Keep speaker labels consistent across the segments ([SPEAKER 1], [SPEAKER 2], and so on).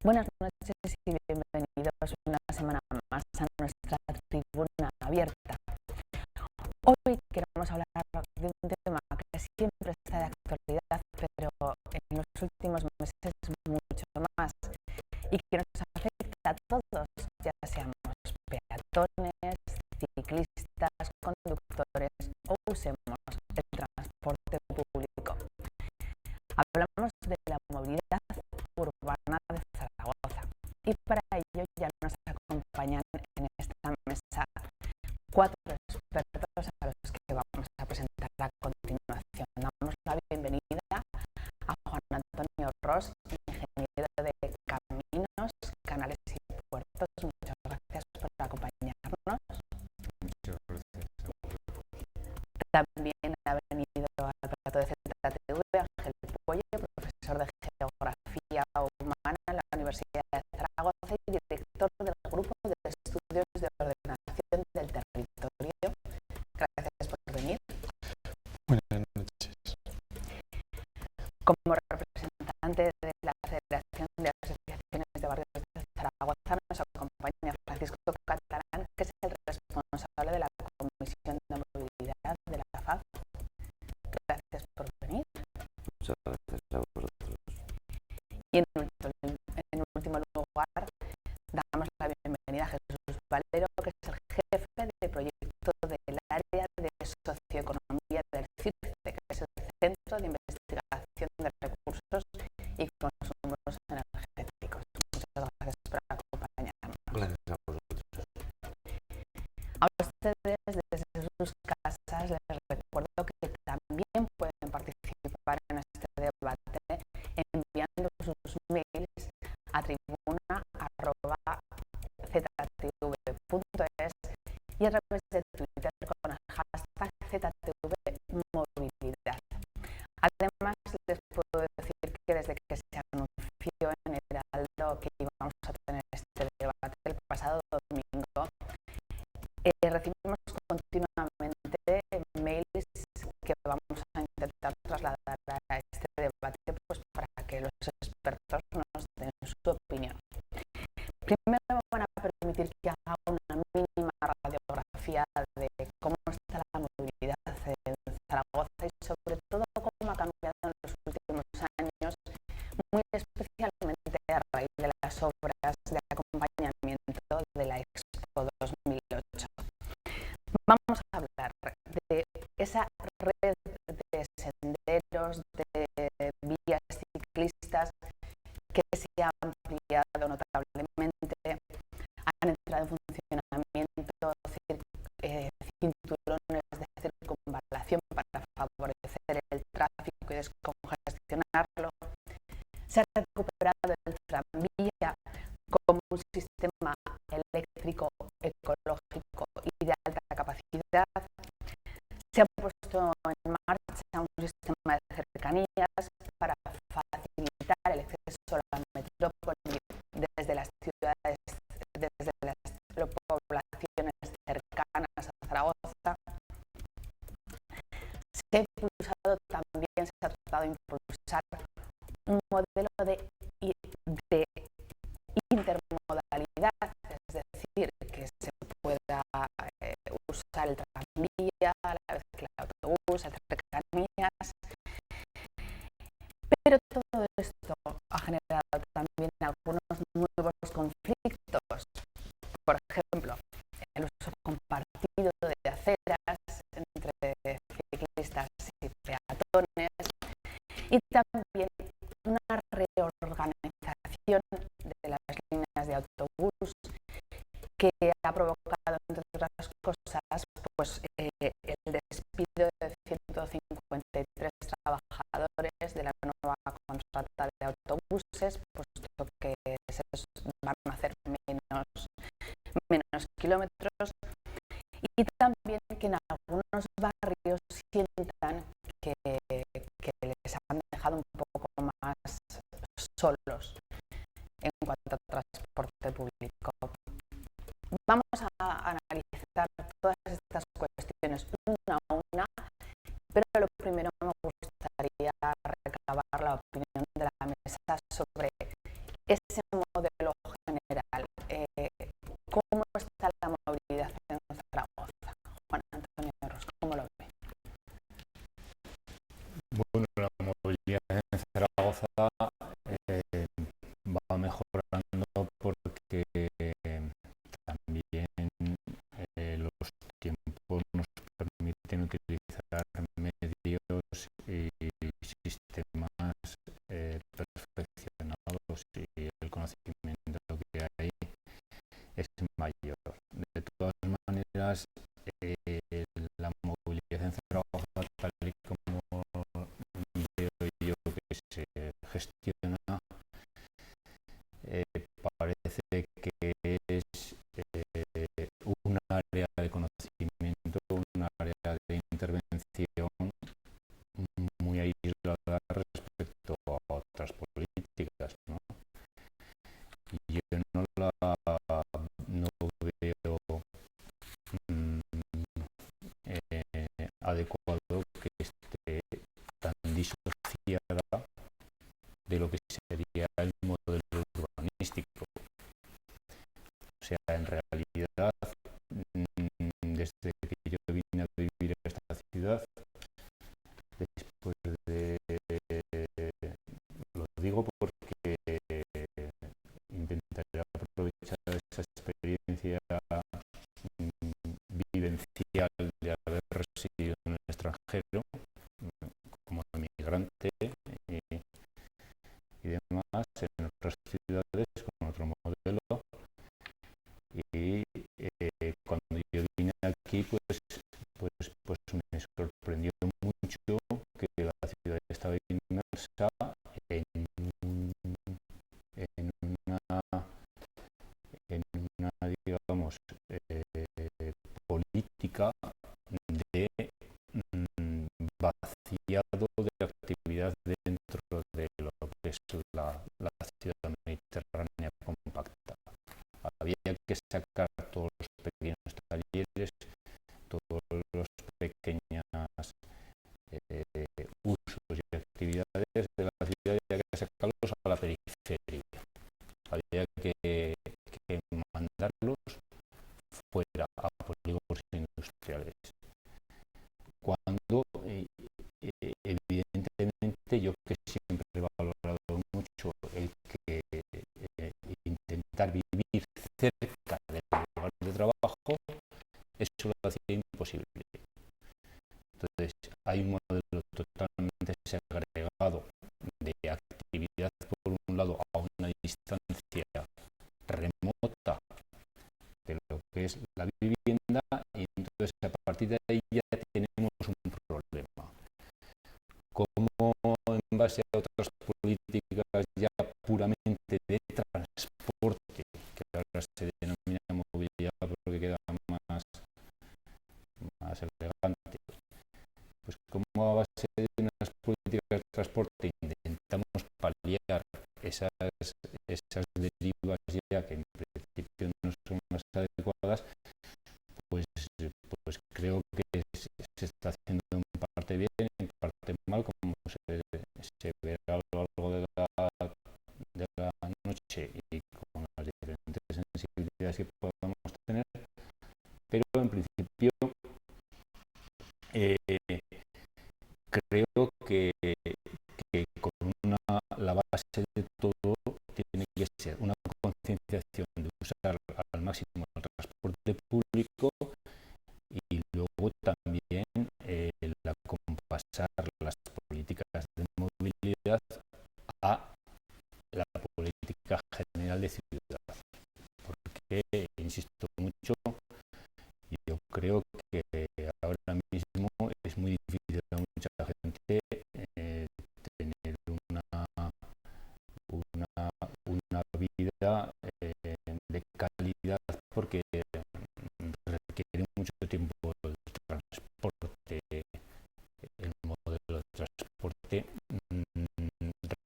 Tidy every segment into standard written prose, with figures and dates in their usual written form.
[SPEAKER 1] Buenas noches y bienvenidos una semana más a nuestra tribuna abierta. Hoy queremos hablar de un tema que siempre está de actualidad, pero en los últimos meses mucho más, y que nos afecta a todos, ya seamos peatones, ciclistas, conductores o usemos el transporte público. Hablamos de la movilidad urbana de Zaragoza y para ello ya nos acompañan en esta mesa cuatro expertos a los que vamos a presentar a continuación. Damos la bienvenida a Juan Antonio Ros, ingeniero de Caminos, Canales y Puertos. Muchas gracias por acompañarnos.
[SPEAKER 2] Muchas gracias.
[SPEAKER 1] También ha venido al plato de ZTV Ángel Puello, profesor de Geografía Humana en la Universidad de Zaragoza y director del Grupo de Estudios de Ordenación del Territorio. Gracias por venir.
[SPEAKER 2] Buenas noches.
[SPEAKER 1] Como representante de la Federación de Asociaciones de Barrios de Zaragoza nos acompaña Francisco Catalán, que es el responsable de la Comisión de Movilidad de la FAB. Gracias por venir.
[SPEAKER 2] Muchas gracias a vosotros.
[SPEAKER 1] Y en último lugar, damos la bienvenida a Jesús Valero, que es el jefe de proyecto del área de socioeconomía del CIRCE, que es el Centro de Investigación de Recursos y Consumos Energéticos. Muchas gracias por acompañarnos.
[SPEAKER 2] Gracias a vosotros.
[SPEAKER 1] A ustedes desde sus casas les recuerdo que también pueden participar en este debate enviando sus mails a tribuna@ztv.es y a través de Twitter con el hashtag ZTVMovilidad. Además, les puedo decir que desde que se anunció en el Heraldo que íbamos a tener este debate el pasado domingo, recibimos continuamente mails que vamos a intentar trasladar a este debate pues, para que los expertos nos den su opinión. Primero me van a permitir que haga una mínima radiografía de cómo está la movilidad en Zaragoza y sobre todo cómo ha cambiado en los últimos años, muy especialmente a raíz de las obras de acompañamiento de la Expo 2008. Vamos a hablar de esa red de senderos, de vías ciclistas que se ha ampliado notablemente, han entrado en funcionamiento cinturones de circunvalación para favorecer el tráfico y descongestionarlo. Se ha recuperado el tranvía como un sistema eléctrico, ecológico y de alta capacidad. Se ha puesto en marcha un sistema de cercanías para facilitar el acceso a la metrópoli desde las ciudades, desde las poblaciones cercanas a Zaragoza. Se ha impulsado también, se ha tratado de impulsar un modelo de intermodalidad, es decir, que se pueda usar el tranvía a la vez que el autobús, las cercanías. Pero todo esto ha generado también algunos nuevos conflictos. Por ejemplo, el uso compartido de aceras entre ciclistas y peatones y también una reorganización de las líneas de autobús que ha provocado, entre otras cosas, pues, el despido de 153 trabajadores de la nueva contrata de autobuses, puesto que se van a hacer menos kilómetros, y también que en algunos barrios sientan que les han dejado un poco más solos en cuanto a transporte público. Vamos a analizar todas estas cuestiones una a una, pero lo primero me gustaría recabar la opinión de la mesa sobre ese modo
[SPEAKER 2] Bueno, la movilidad en Zaragoza va mejorando porque también los tiempos nos permiten utilizar medios y sistemas perfeccionados y el conocimiento que hay es mayor. De todas maneras, la movilidad en Zaragoza, tal y como veo yo que se gestiona, parece que es un área de conocimiento, un área de intervención muy aislada respecto a otras políticas, ¿no? Yo no veo adecuado que esté tan disociada de lo que sería el modelo urbanístico. O sea, en realidad, desde que yo vine a vivir a esta ciudad, después de... Lo digo porque intentaré aprovechar esa experiencia vivencial de haber residido en el extranjero como inmigrante y demás en otras ciudades con otro modelo, y cuando yo vine aquí pues me sorprendió mucho que la ciudad estaba inmersa en una digamos política de vaciado de actividad dentro de lo que es la ciudad mediterránea compacta. Había que sacar todos los pequeños talleres, todos los pequeños usos y actividades de la ciudad, y había que sacarlos a la periferia. Había que mandarlos fuera a polígonos industriales. Cuando evidentemente yo, que siempre he valorado mucho el que intentar vivir cerca del lugar de trabajo, eso lo hacía imposible. Entonces hay un modelo totalmente segregado de actividad, por un lado, a una distancia remota de lo que es la vivienda, y entonces a partir de ahí ya tenemos un problema. Como en base a otras políticas ya puramente de transporte, que ahora se denomina movilidad porque queda más elegante, pues como a base de unas políticas de transporte intentamos paliar esas derivas ya que en principio no son más adecuadas, pues creo que se está haciendo en parte bien, en parte mal, como se verá a lo largo de la noche y con las diferentes sensibilidades que podamos tener, pero en principio creo que con la base de todo tiene que ser una concienciación de usar al máximo el transporte público, y luego también la compasar las políticas de movilidad a la política general de ciudad, porque insisto mucho, yo creo que ahora mismo es muy difícil para mucha gente tener una vida de calidad, porque requiere mucho tiempo el transporte, el modelo de transporte,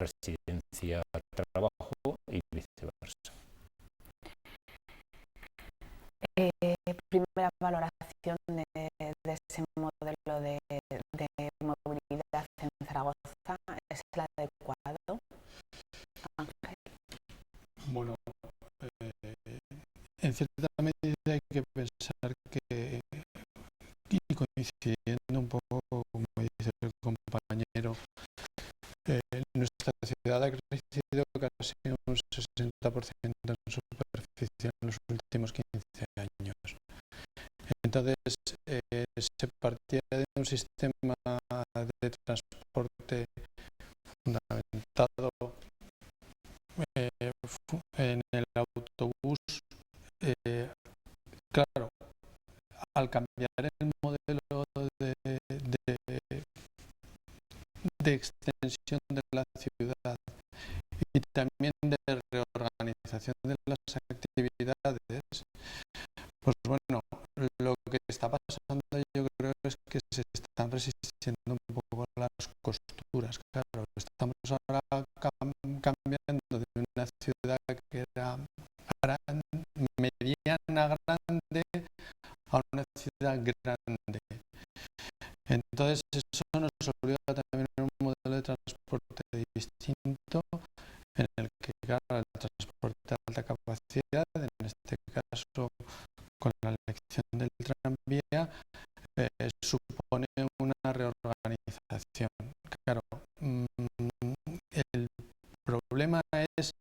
[SPEAKER 2] residencia, trabajo y viceversa.
[SPEAKER 1] Primera valoración de ese modelo de movilidad en Zaragoza, ¿es el adecuado, Ángel?
[SPEAKER 3] Bueno, en cierta medida hay que pensar que, y coincidiendo un poco, como dice el compañero, nuestra ciudad ha crecido casi un 60% en superficie en los últimos 15 años. Entonces, se partía de un sistema de transporte fundamentado en el autobús. Claro, al cambiar el modelo de extensión de la ciudad y también de reorganización de las actividades, pues bueno, lo que está pasando yo creo es que se están resistiendo un poco las costuras. Claro, estamos ahora cambiando de una ciudad que era mediana, grande, a una ciudad grande. Entonces eso nos obliga también a un modelo de transporte distinto, en el que, claro, el transporte de alta capacidad, en este caso con la elección del tranvía, supone una reorganización. Claro, el problema es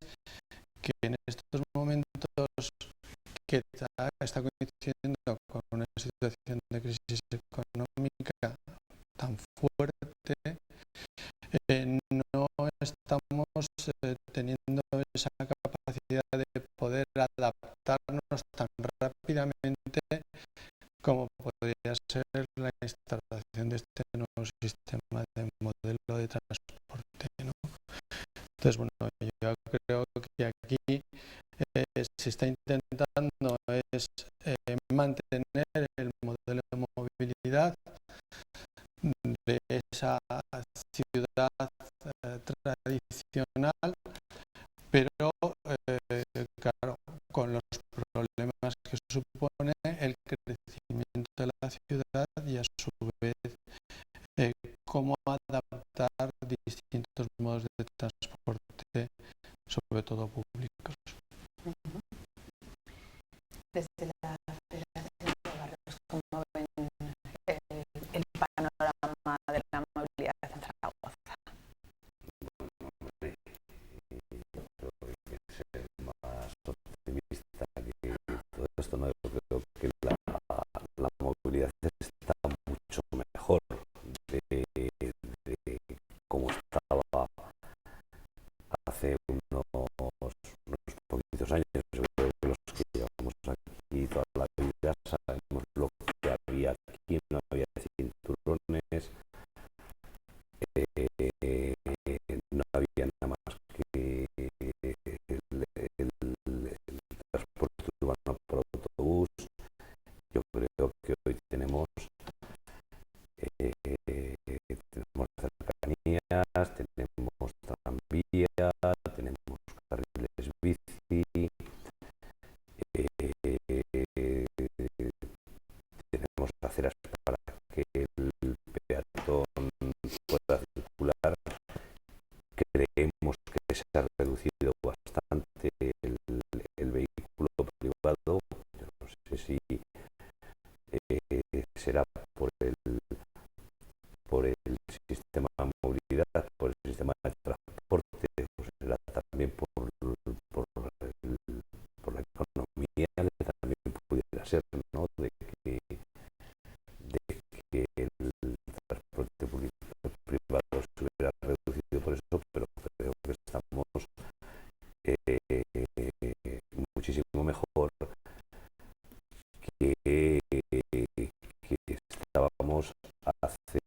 [SPEAKER 3] que en estos momentos que está coincidiendo con una situación de crisis económica tan fuerte, no estamos teniendo esa capacidad de poder adaptarnos tan rápidamente como podría ser la instalación de este nuevo sistema de modelo de transporte, ¿no? Entonces, bueno, yo creo que aquí se está intentando es mantener el modelo de movilidad de esa ciudad tradicional, pero claro, con los problemas que supone el crecimiento de la ciudad y a su vez cómo adaptar distintos modos de transporte, sobre todo públicos.
[SPEAKER 1] Desde la Federación de Barrios, ¿cómo ven el panorama de la movilidad en Zaragoza?
[SPEAKER 2] Yo creo que hay que ser más optimista que todo esto. No, yo creo que la movilidad está mucho mejor de cómo estaba hace unos poquitos años. Yo creo que los que llevamos aquí toda la vida sabemos lo que había aquí. No había cinturones, no había nada más que el transporte urbano por autobús. Yo creo que hoy tenemos cercanías, tenemos tranvía, tenemos carriles bici, tenemos aceras para que el peatón pueda circular. Creemos que se ha reducido bastante el vehículo privado. Yo no sé si será por el sistema de movilidad, por el sistema de transporte, o será también por la economía, que también pudiera ser, ¿no? de que el transporte público privado se hubiera reducido por eso, pero creo que estamos muchísimo mejor que estábamos hace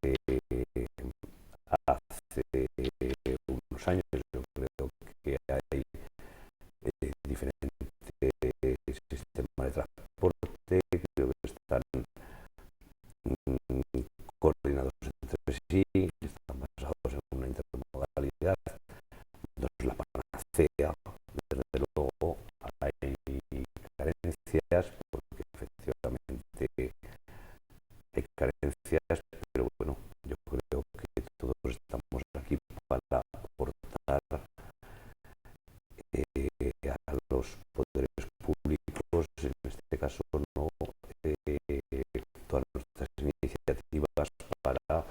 [SPEAKER 2] unos años. Yo creo que hay diferentes sistemas de transporte, creo que están coordinados entre sí, están basados en una intermodalidad. No es la panacea, desde luego hay carencias, porque efectivamente hay carencias, pero bueno, yo creo que todos estamos aquí para aportar a los poderes públicos, en este caso no, todas nuestras iniciativas para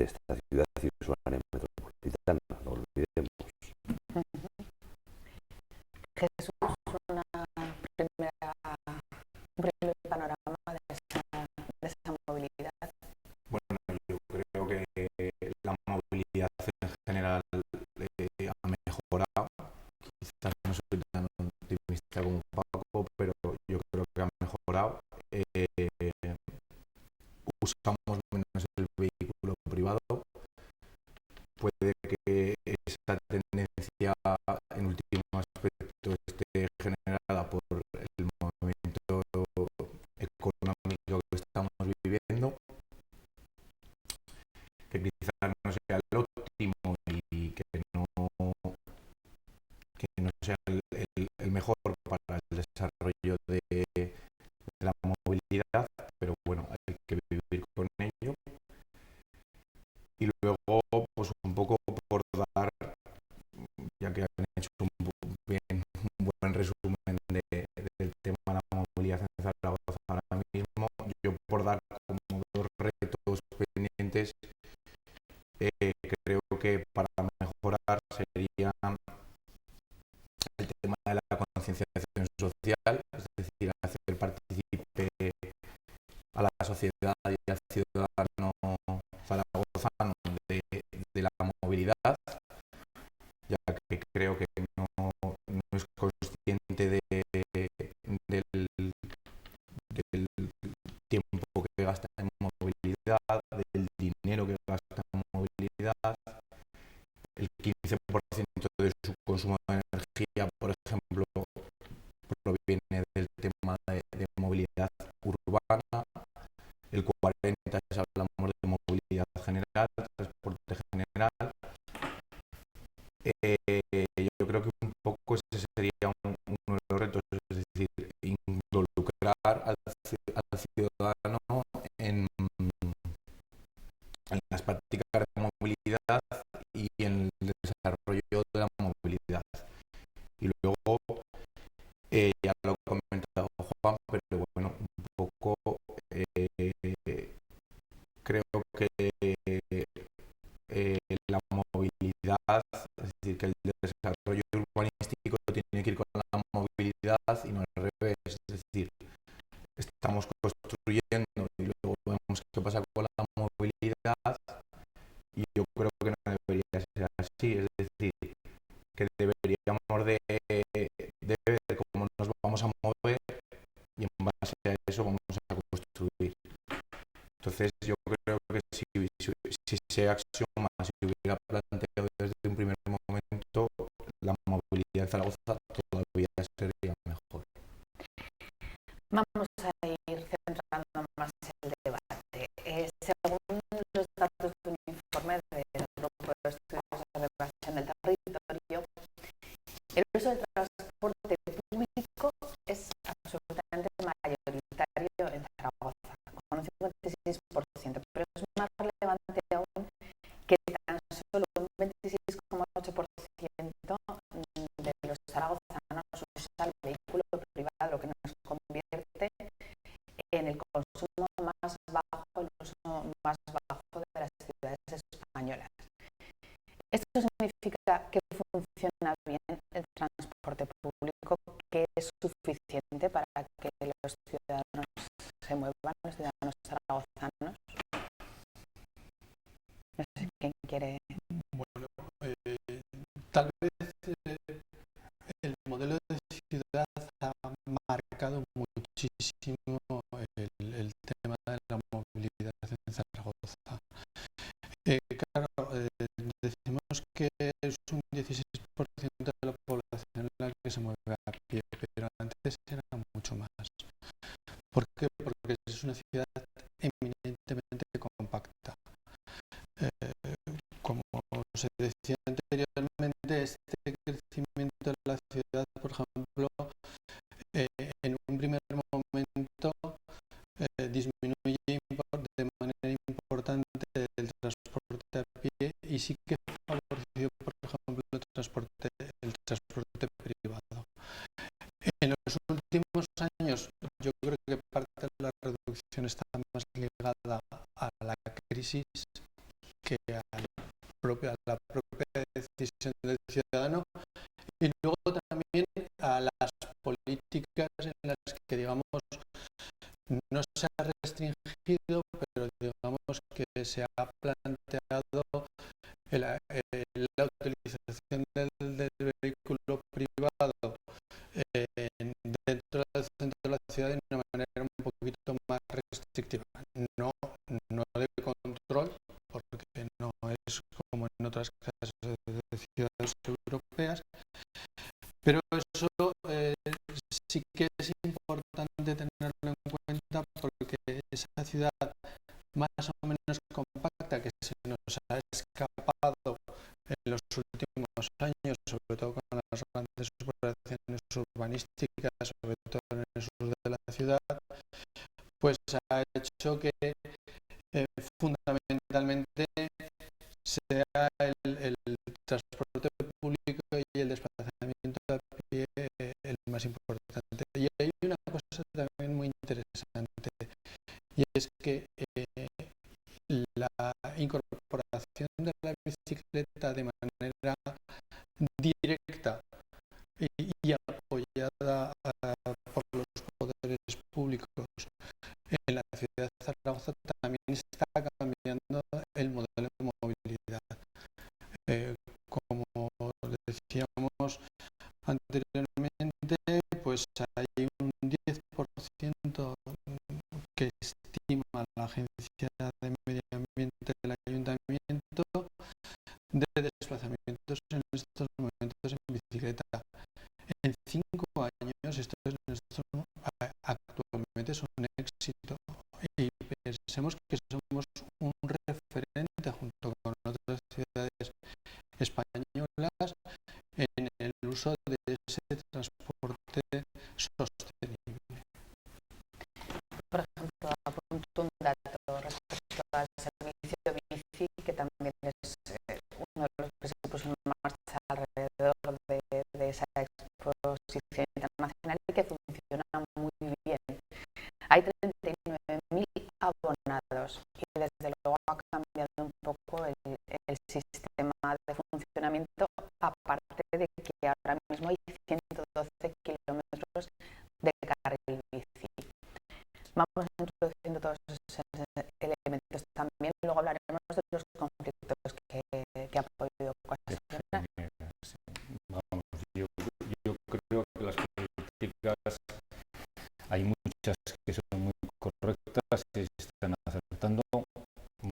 [SPEAKER 4] de esta ciudad y de su área metropolitana, no lo olvidemos.
[SPEAKER 1] Jesús, un primer panorama de esa movilidad.
[SPEAKER 5] Bueno, yo creo que la movilidad en general ha mejorado. Quizás no soy tan optimista como Paco, pero yo creo que ha mejorado. Usamos menos el vehículo privado. Puede que esa tendencia en último aspecto esté generada por el movimiento económico que estamos viviendo, que quizás no sea el óptimo y que no sea el mejor para el desarrollo de la movilidad, pero bueno, hay que vivir con ello. Y luego, pues un poco por dar, ya que han hecho un buen resumen del tema de la movilidad en Zaragoza ahora mismo, yo por dar como dos retos pendientes, creo que para mejorar sería el tema de la concienciación social, es decir, hacer partícipe a la sociedad y al ciudadano zaragozano de la movilidad, ya que creo que no es consciente del tiempo que gasta en movilidad, del dinero que gasta en movilidad. El 15% de su consumo de energía, por ejemplo, proviene del tema de movilidad urbana. El 40% si hablamos de movilidad general, transporte general. Yo creo que un poco ese sería uno de los retos, es decir, involucrar al ciudadano en las prácticas de movilidad y en el desarrollo de la movilidad. Y luego, ya lo ha comentado Juan, pero bueno, un poco creo que la movilidad, es decir, que el desarrollo urbanístico tiene que ir con la movilidad y no al revés, es decir, estamos construyendo y luego vemos qué pasa con la movilidad, y yo creo que no debería ser así, es decir, que deberíamos de ver cómo nos vamos a mover y en base a eso vamos a construir. Entonces yo creo que si se axioma, si hubiera planteado desde un primer momento, la movilidad en Zaragoza todavía sería mejor.
[SPEAKER 1] Vamos a ir centrando más el debate. Según los datos de un informe del Grupo de Estudios de Regulación del Territorio, el uso del transporte público es absolutamente mayoritario en Zaragoza, con un 56%, pero es más relevante aún que tan solo un 26,8% de los zaragozanos usa el vehículo privado, lo que nos convierte en el consumo más bajo, el uso más bajo de las ciudades españolas. Esto significa que funciona bien el transporte público, que es suficiente para que los ciudadanos se muevan, los ciudadanos zaragozanos. No sé quién quiere.
[SPEAKER 3] Bueno, tal vez el modelo de ciudad ha marcado muchísimo el tema de la movilidad en Zaragoza. Claro, decimos que es un 16% de la población la que se mueve a pie, pero antes era mucho más. ¿Por qué? Porque es una ciudad eminentemente compacta. Como se decía anteriormente, este crecimiento de la ciudad, por ejemplo, en un primer momento disminuye de manera importante el transporte a pie y sí que favoreció, por ejemplo, el transporte privado. En los últimos años, yo creo que parte de la reducción está más ligada a la crisis que a las políticas en las que, digamos, no se ha restringido, pero digamos que se ha planteado la utilización del vehículo privado dentro del centro de la ciudad de una manera un poquito más restrictiva, no de control, porque no es como en otras casas de ciudades europeas, pero eso sí que es importante tenerlo en cuenta, porque esa ciudad más o menos compacta que se nos ha escapado en los últimos años, sobre todo con las grandes operaciones urbanísticas, sobre todo en el sur de la ciudad, pues ha hecho que fundamentalmente sea el transporte público y el desplazamiento a pie el más importante. Y hay una cosa también muy interesante, y es que la incorporación de la bicicleta de manera directa y apoyada por los poderes públicos en la ciudad de Zaragoza también está cambiando el modelo de movilidad. Como decíamos anteriormente, pues hay un 10% que estima la Agencia de Medio Ambiente del Ayuntamiento de desplazamientos en estos momentos en bicicleta. En 5 años, actualmente es un éxito, y pensemos que somos un referente junto con otras ciudades españolas en el uso de ese transporte sostenible.
[SPEAKER 1] Por ejemplo, apunto un dato respecto al servicio bici, que también es uno de los que se puso en marcha alrededor de esa exposición internacional y que funciona muy bien. Hay 39.000 abonados y desde luego ha cambiado un poco el sistema de funcionamiento, aparte de que ahora mismo hay 112 kilómetros de carril bici. Vamos introduciendo todos esos elementos también, luego hablaremos de los conflictos que ha podido ocasionar.
[SPEAKER 2] Vamos, yo creo que las políticas, hay muchas que son muy correctas y se están acertando.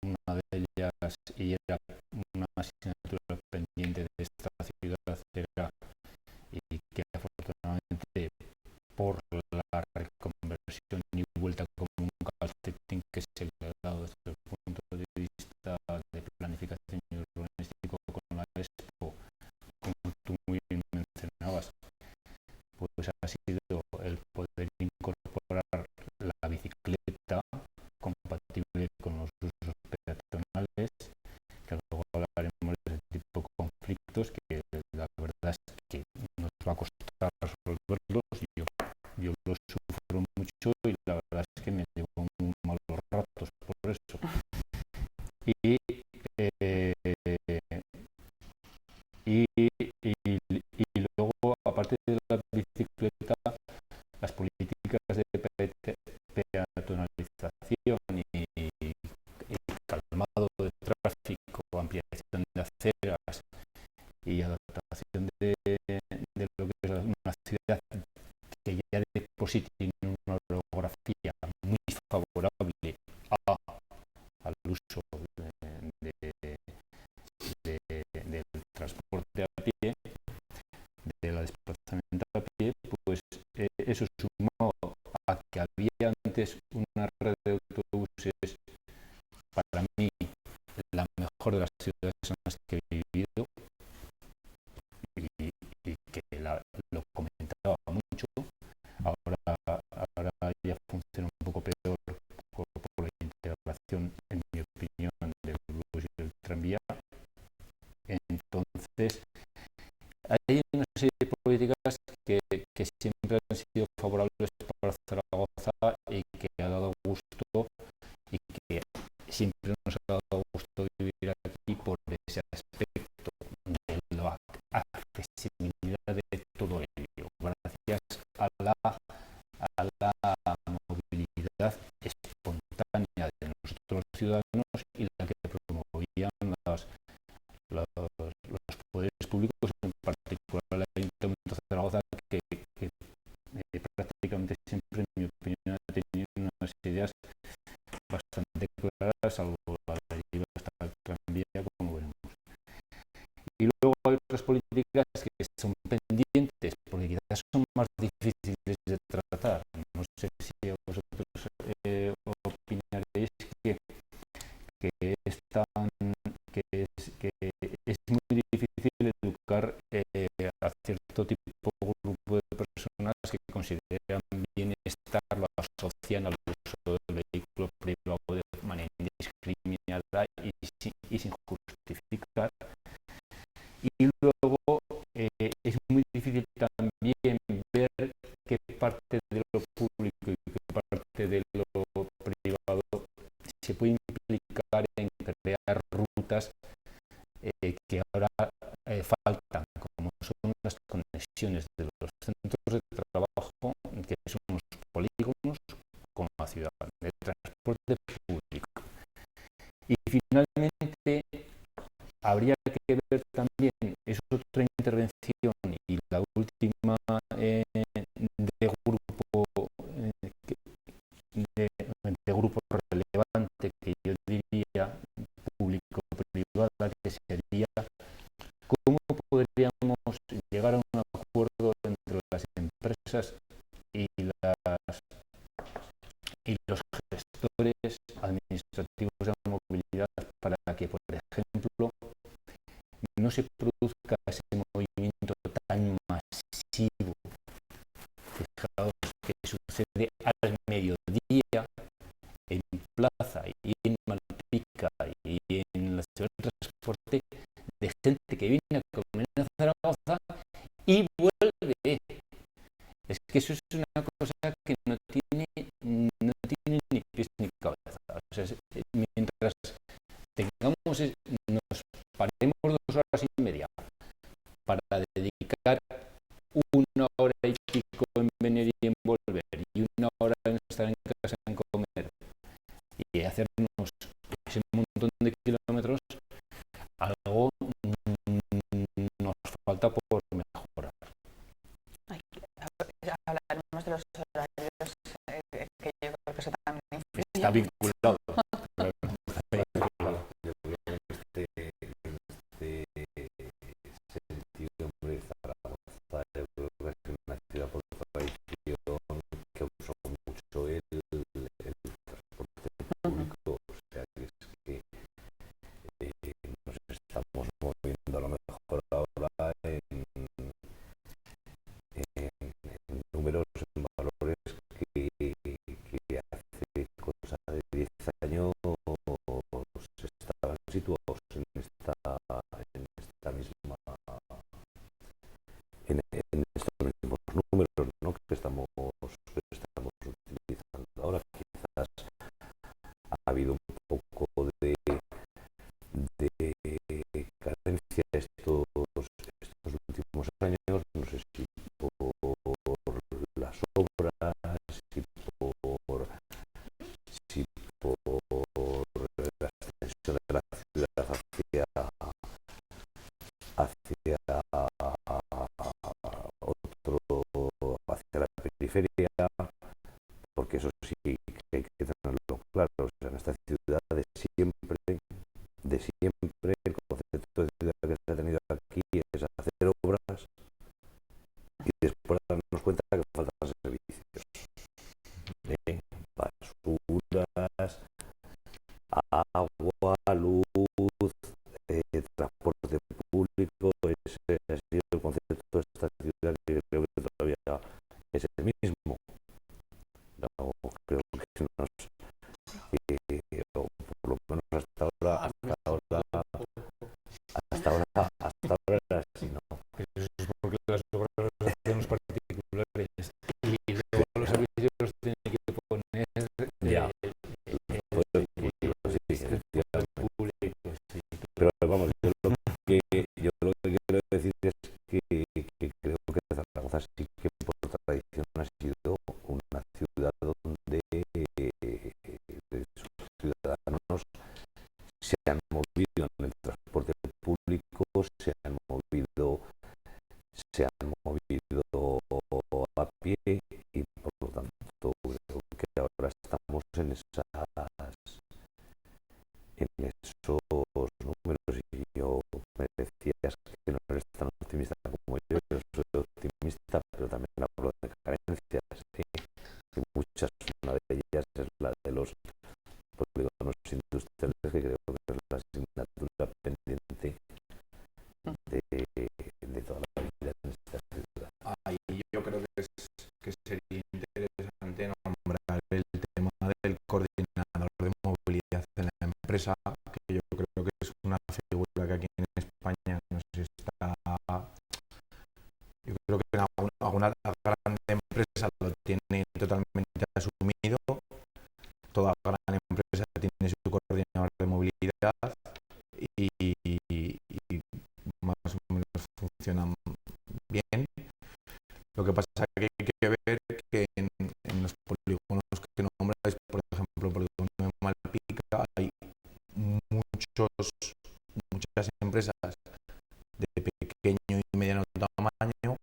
[SPEAKER 2] Una de ellas, y era una asignatura pendiente de esta ciudad, era, y que afortunadamente por la reconversión y vuelta como un calcetín que se le ha dado desde el punto de vista de planificación y urbanístico con la Expo, como tú muy bien mencionabas, pues ha sido el poder incorporar la bicicleta compatible con los usos peatonales, que luego hablaremos de ese tipo de conflictos que la verdad es que nos va a costar resolverlos. Yo los sufro mucho y la verdad es que me llevo muy malos ratos por eso. Y luego, aparte de la bicicleta, las políticas de peatonalización y calmado de tráfico, ampliación de aceras y adaptación de lo que es una ciudad que ya de por sí tiene una orografía muy favorable al uso del transporte a pie, del desplazamiento a pie, pues eso sumado a que había antes una red de autobuses, para mí la mejor de las ciudades en las que he vivido, y que lo comentaba mucho. Ahora ya funciona un poco peor por la integración, en mi opinión, del bus y del tranvía. Entonces, hay una serie de políticas que siempre han sido favorables para Zaragoza y que ha dado gusto, y que siempre nos ha dado gusto vivir aquí por ese aspecto de la accesibilidad de todo ello. Para a la movilidad espontánea de nosotros los ciudadanos y la que promovían los poderes públicos, en particular el Ayuntamiento de Zaragoza, que prácticamente siempre, en mi opinión, ha tenido unas ideas bastante claras, salvo la deriva hasta el tranvía, como veremos. Y luego hay otras políticas que son pendientes, porque quizás son más difíciles de tratar. No sé si a vosotros opinaréis que es muy difícil educar a cierto tipo de grupo de personas que consideran bienestar, lo asocian al uso del vehículo privado de manera indiscriminada y sin justificar. Y luego es muy difícil también ver qué parte de lo público y qué parte de lo privado se puede implicar en crear rutas que ahora faltan, como son las conexiones de los centros de trabajo, que son los polígonos, con la ciudad, de transporte público. Y finalmente habría que ver también, es otra intervención y la última de grupo relevante, que yo diría público-privada, que sería cómo podríamos llegar a un acuerdo entre las empresas y los gestores administrativos de la movilidad para que, por ejemplo, no se produzca ese movimiento tan masivo, fijaos, que sucede al mediodía en Plaza y en Malpica y en la ciudad de transporte, de gente que viene a comer a Zaragoza y vuelve. Es que eso es una cosa que no tiene ni pies ni cabeza. O sea, mientras nos paremos 2 horas y media para dedicar 1 hora y pico en venir y en volver y 1 hora en estar en casa en comer y hacernos ese montón de kilómetros, algo nos falta por mejorar.
[SPEAKER 1] Hablaremos de los horarios, que yo creo que eso también influye.
[SPEAKER 2] Está vinculado. Situados en esta misma en estos mismos números, ¿no?, que estamos utilizando ahora. Quizás ha habido un poco de carencia estos últimos años, no sé si por las obras, si por la extensión de la ciudad hacia la periferia, porque eso sí que hay que tenerlo claro. O sea, en esta ciudad de siempre el concepto de ciudad que se ha tenido aquí es hacer obras y después darnos cuenta que faltan servicios, basuras, agua, luz, transporte público. Ese ha sido el concepto de esta ciudad, que creo que todavía es el mismo. No, creo que nos, o por lo menos hasta ahora era así, ¿no? Eso es porque las obras las hacen los particulares y luego los servicios los tienen que poner públicos. Pero vamos, yo lo que quiero decir es que creo que Zaragoza sí que por tradición
[SPEAKER 4] optimista, pero también hablo de carencias, ¿sí? Y muchas, una de ellas es la de los polígonos industriales, que creo que es la asignatura pendiente de toda la vida en esta ciudad.
[SPEAKER 5] Y yo creo que sería interesante nombrar el tema del coordinador de movilidad en la empresa, que yo creo que es una figura que aquí en España no sé si está. Yo creo que en algunas grandes empresas lo tiene totalmente asumido. Toda gran empresa tiene su coordinador de movilidad y más o menos funcionan bien. Lo que pasa es que hay que ver que en los polígonos que nombráis, por ejemplo, el polígono de Malpica, hay muchas empresas de pequeño y mediano tamaño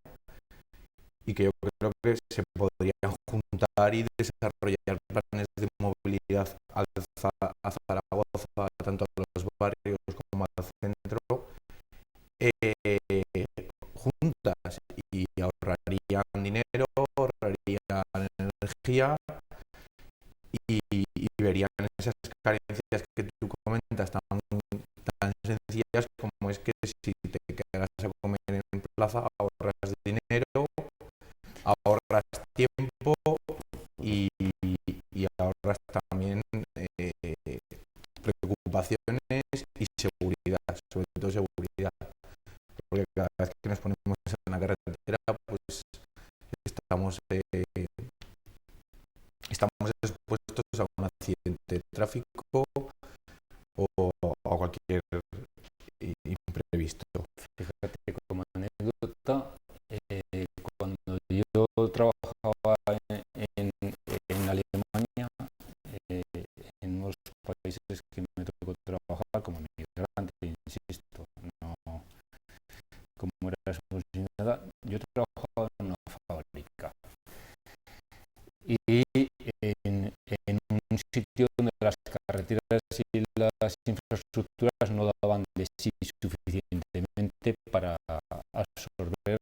[SPEAKER 5] y que yo creo que se podrían juntar y desarrollar planes de movilidad a Zaragoza, tanto a los barrios como al centro, juntas, y ahorrarían dinero, ahorrarían energía y verían esas carencias que tú comentas tan sencillas como es que si te quedas a comer en plaza ahorras dinero, ahorras tiempo y ahorras también preocupaciones y seguridad, sobre todo seguridad, porque cada vez que nos ponemos en la carretera pues estamos expuestos a un accidente de tráfico o a cualquier imprevisto.
[SPEAKER 2] Fíjate, como anécdota, cuando yo trabajaba en Alemania, en unos países que me tocó trabajar como migrante, insisto, no como Erasmus ni nada, yo trabajaba en una fábrica y en un sitio donde las carreteras y las infraestructuras no daban de sí suficientemente para absorber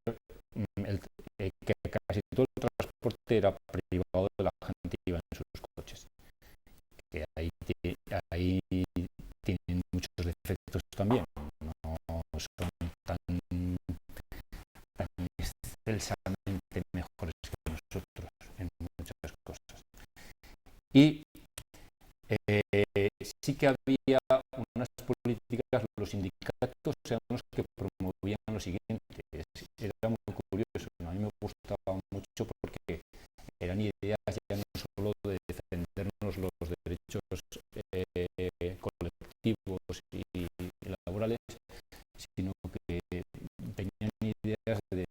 [SPEAKER 2] que casi todo el transporte era privado de la gente que iba en sus coches. Que ahí tienen muchos defectos también, no son tan excelsamente mejores que nosotros en muchas cosas. Y sí que había unas políticas, los sindicatos eran los que promovían lo siguiente. Era muy curioso, a mí me gustaba mucho porque eran ideas ya no solo de defendernos los derechos colectivos y laborales, sino que tenían ideas de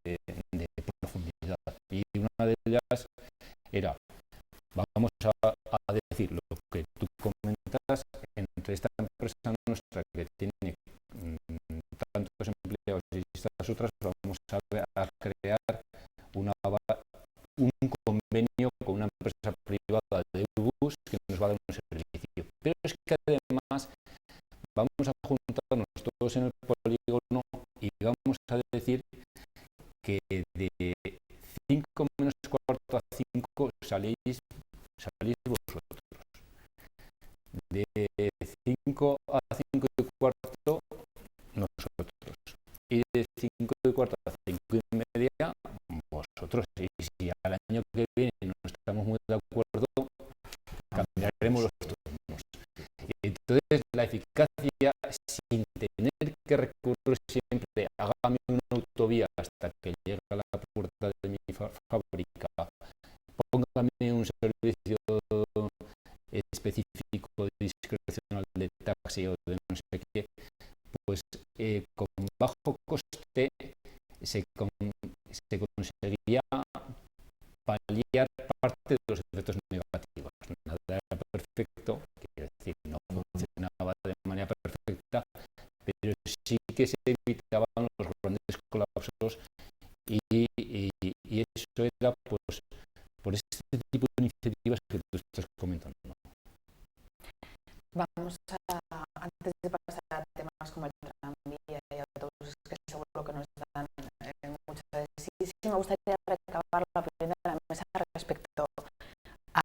[SPEAKER 2] profundidad. Y una de ellas era: vamos a decir lo que tú comentas, entre esta empresa nuestra que tiene tantos empleados y estas otras, vamos a crear un convenio con una empresa privada de bus que nos va a dar un servicio. Pero es que además vamos a juntarnos todos en el polígono y vamos a decir que de 5 menos cuarto a 5 salís vosotros. De 5 a 5 y cuarto nosotros. Y de 5 y cuarto a 5 y media vosotros. Y si al año que viene no estamos muy de acuerdo, cambiaremos los turnos. Entonces la eficacia, sin tener que recurrir siempre, hágame una autovía hasta que llega a la puerta de mi fábrica, póngame un servicio específico discrecional de taxi o de no sé qué, pues con bajo coste se conseguiría paliar parte de los efectos negativos. Nada era perfecto, quiero decir, no funcionaba de manera perfecta, pero sí que se evitaban los grandes colapsos y eso era pues por este tipo de iniciativas que tú estás comentando.
[SPEAKER 1] Vamos antes de pasar a temas como el tranvía y autobuses, que seguro que nos dan mucho de sí me gustaría gustaría recabar la opinión de la mesa respecto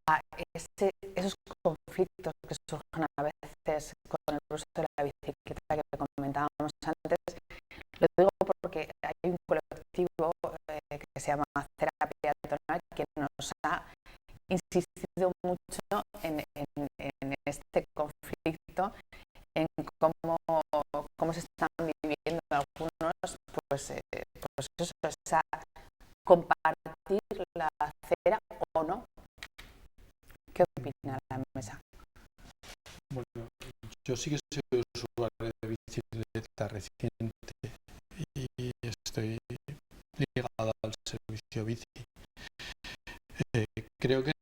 [SPEAKER 1] a esos conflictos que surgen a veces con el uso de la bicicleta que comentábamos antes. Lo digo porque hay un colectivo que se llama Acera Peatonal que nos ha insistido mucho en este conflicto, en cómo se están viviendo algunos, pues eso, esa compartir la acera o no. ¿Qué opina la mesa?
[SPEAKER 3] Bueno, yo sí que soy usuario de bicicleta reciente y estoy ligado al servicio bici. Creo que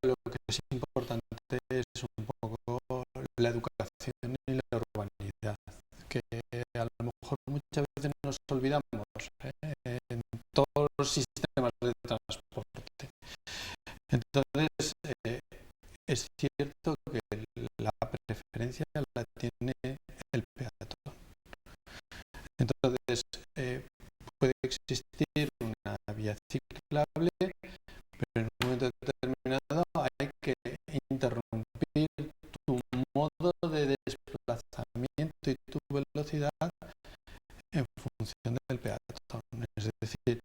[SPEAKER 3] lo que es importante es un poco la educación y la urbanidad, que a lo mejor muchas veces nos olvidamos en todos los sistemas de transporte. Entonces, es cierto que la preferencia la tiene el peatón. Entonces, puede existir una vía ciclable, pero en un momento determinado hay que interrumpir tu modo de desplazamiento y tu velocidad en función del peatón. Es decir,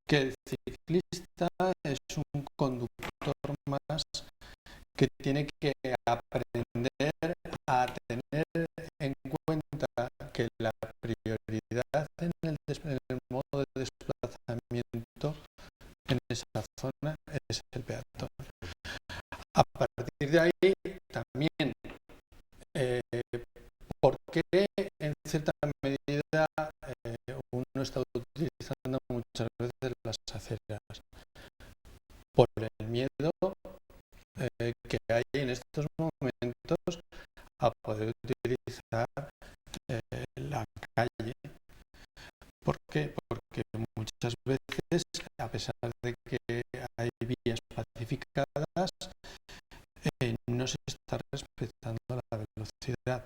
[SPEAKER 3] que el ciclista es un conductor más que tiene que aprender a tener en cuenta que la prioridad en el modo de desplazamiento en esa zona es el peatón. A partir de ahí también, ¿por qué en cierta medida uno está utilizando muchas veces las aceras? Por el miedo que hay en estos momentos a poder utilizar la calle. ¿Por qué? Porque muchas veces, a pesar de que hay vías pacificadas, no se está respetando la velocidad.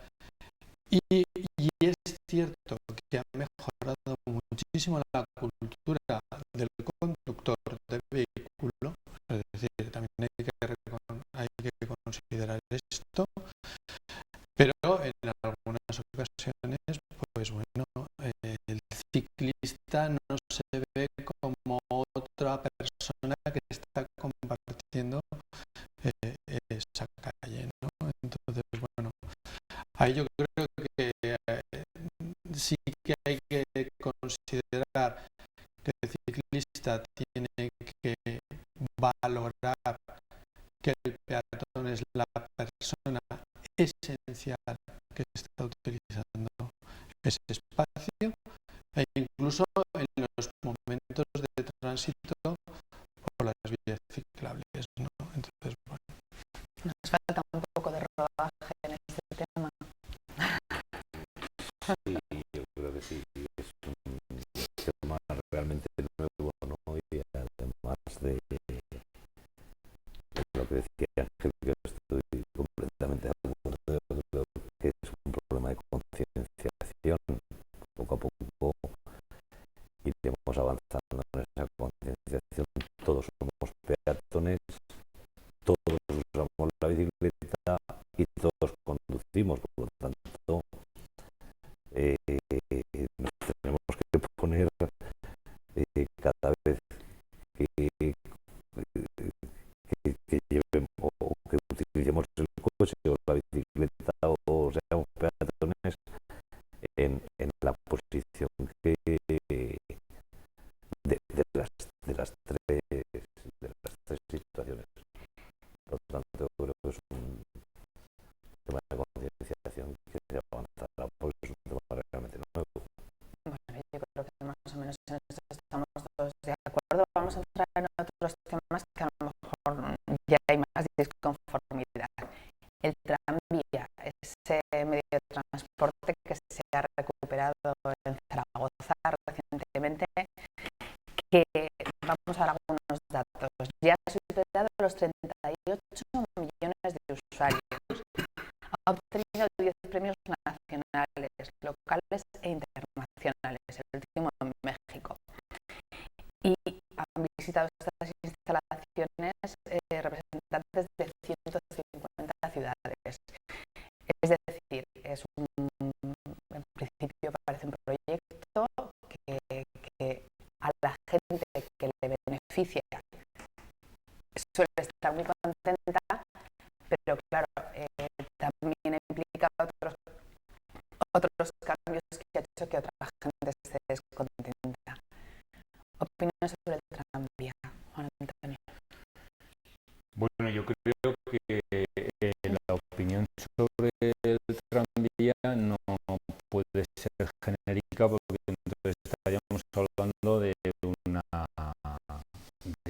[SPEAKER 3] Y es cierto que ha mejorado muchísimo la cultura del conductor de vehículo, es decir, también hay que considerar esto, pero en algunas ocasiones, pues bueno, el ciclista no se ve como otra persona que está compartiendo esa calle, ¿no? Entonces, bueno, ahí yo creo que sí que hay que considerar que el ciclista tiene que valorar que el peatón es la persona esencial que está utilizando ese espacio e incluso en los momentos de tránsito por las vías ciclables, ¿no? Entonces, bueno.
[SPEAKER 1] Nos falta un poco de rodaje en este tema.
[SPEAKER 4] Sí, yo creo que sí, es un tema realmente nuevo, ¿no? Y además de lo que decía Ángel, que estoy completamente de acuerdo, creo que es un problema de concienciación. Poco a poco iremos avanzando en esa concienciación. Todos somos peatones, todos usamos la bicicleta y todos conducimos, por lo tanto nos tenemos que poner cada vez que llevemos o que utilicemos el coche o la bicicleta o seamos peatones en la posición que de las tres situaciones. Por lo tanto, creo que es un tema de concienciación que se avanzará porque es un tema realmente nuevo.
[SPEAKER 1] Bueno, yo creo que más o menos en esto estamos todos de acuerdo. Vamos a entrar en otros temas que a lo mejor ya hay más disconformidad. El tranvía, ese medio de transporte que se ha recuperado en Zaragoza recientemente, que vamos a dar algunos datos. Ya ha superado los 38 millones de usuarios. Ha obtenido 10 premios nacionales, locales e internacionales, el último en México. Y visitado estas instalaciones representantes de 150 ciudades. Es decir, en principio parece un proyecto que a la gente que le beneficia suele estar muy contenta, pero claro, también implica otros cambios que ha hecho que otra gente esté descontenta. Opinión sobre el tranvía, Juan Antonio.
[SPEAKER 2] Bueno, yo creo que la opinión sobre el tranvía no puede ser genérica, porque entonces estaríamos hablando de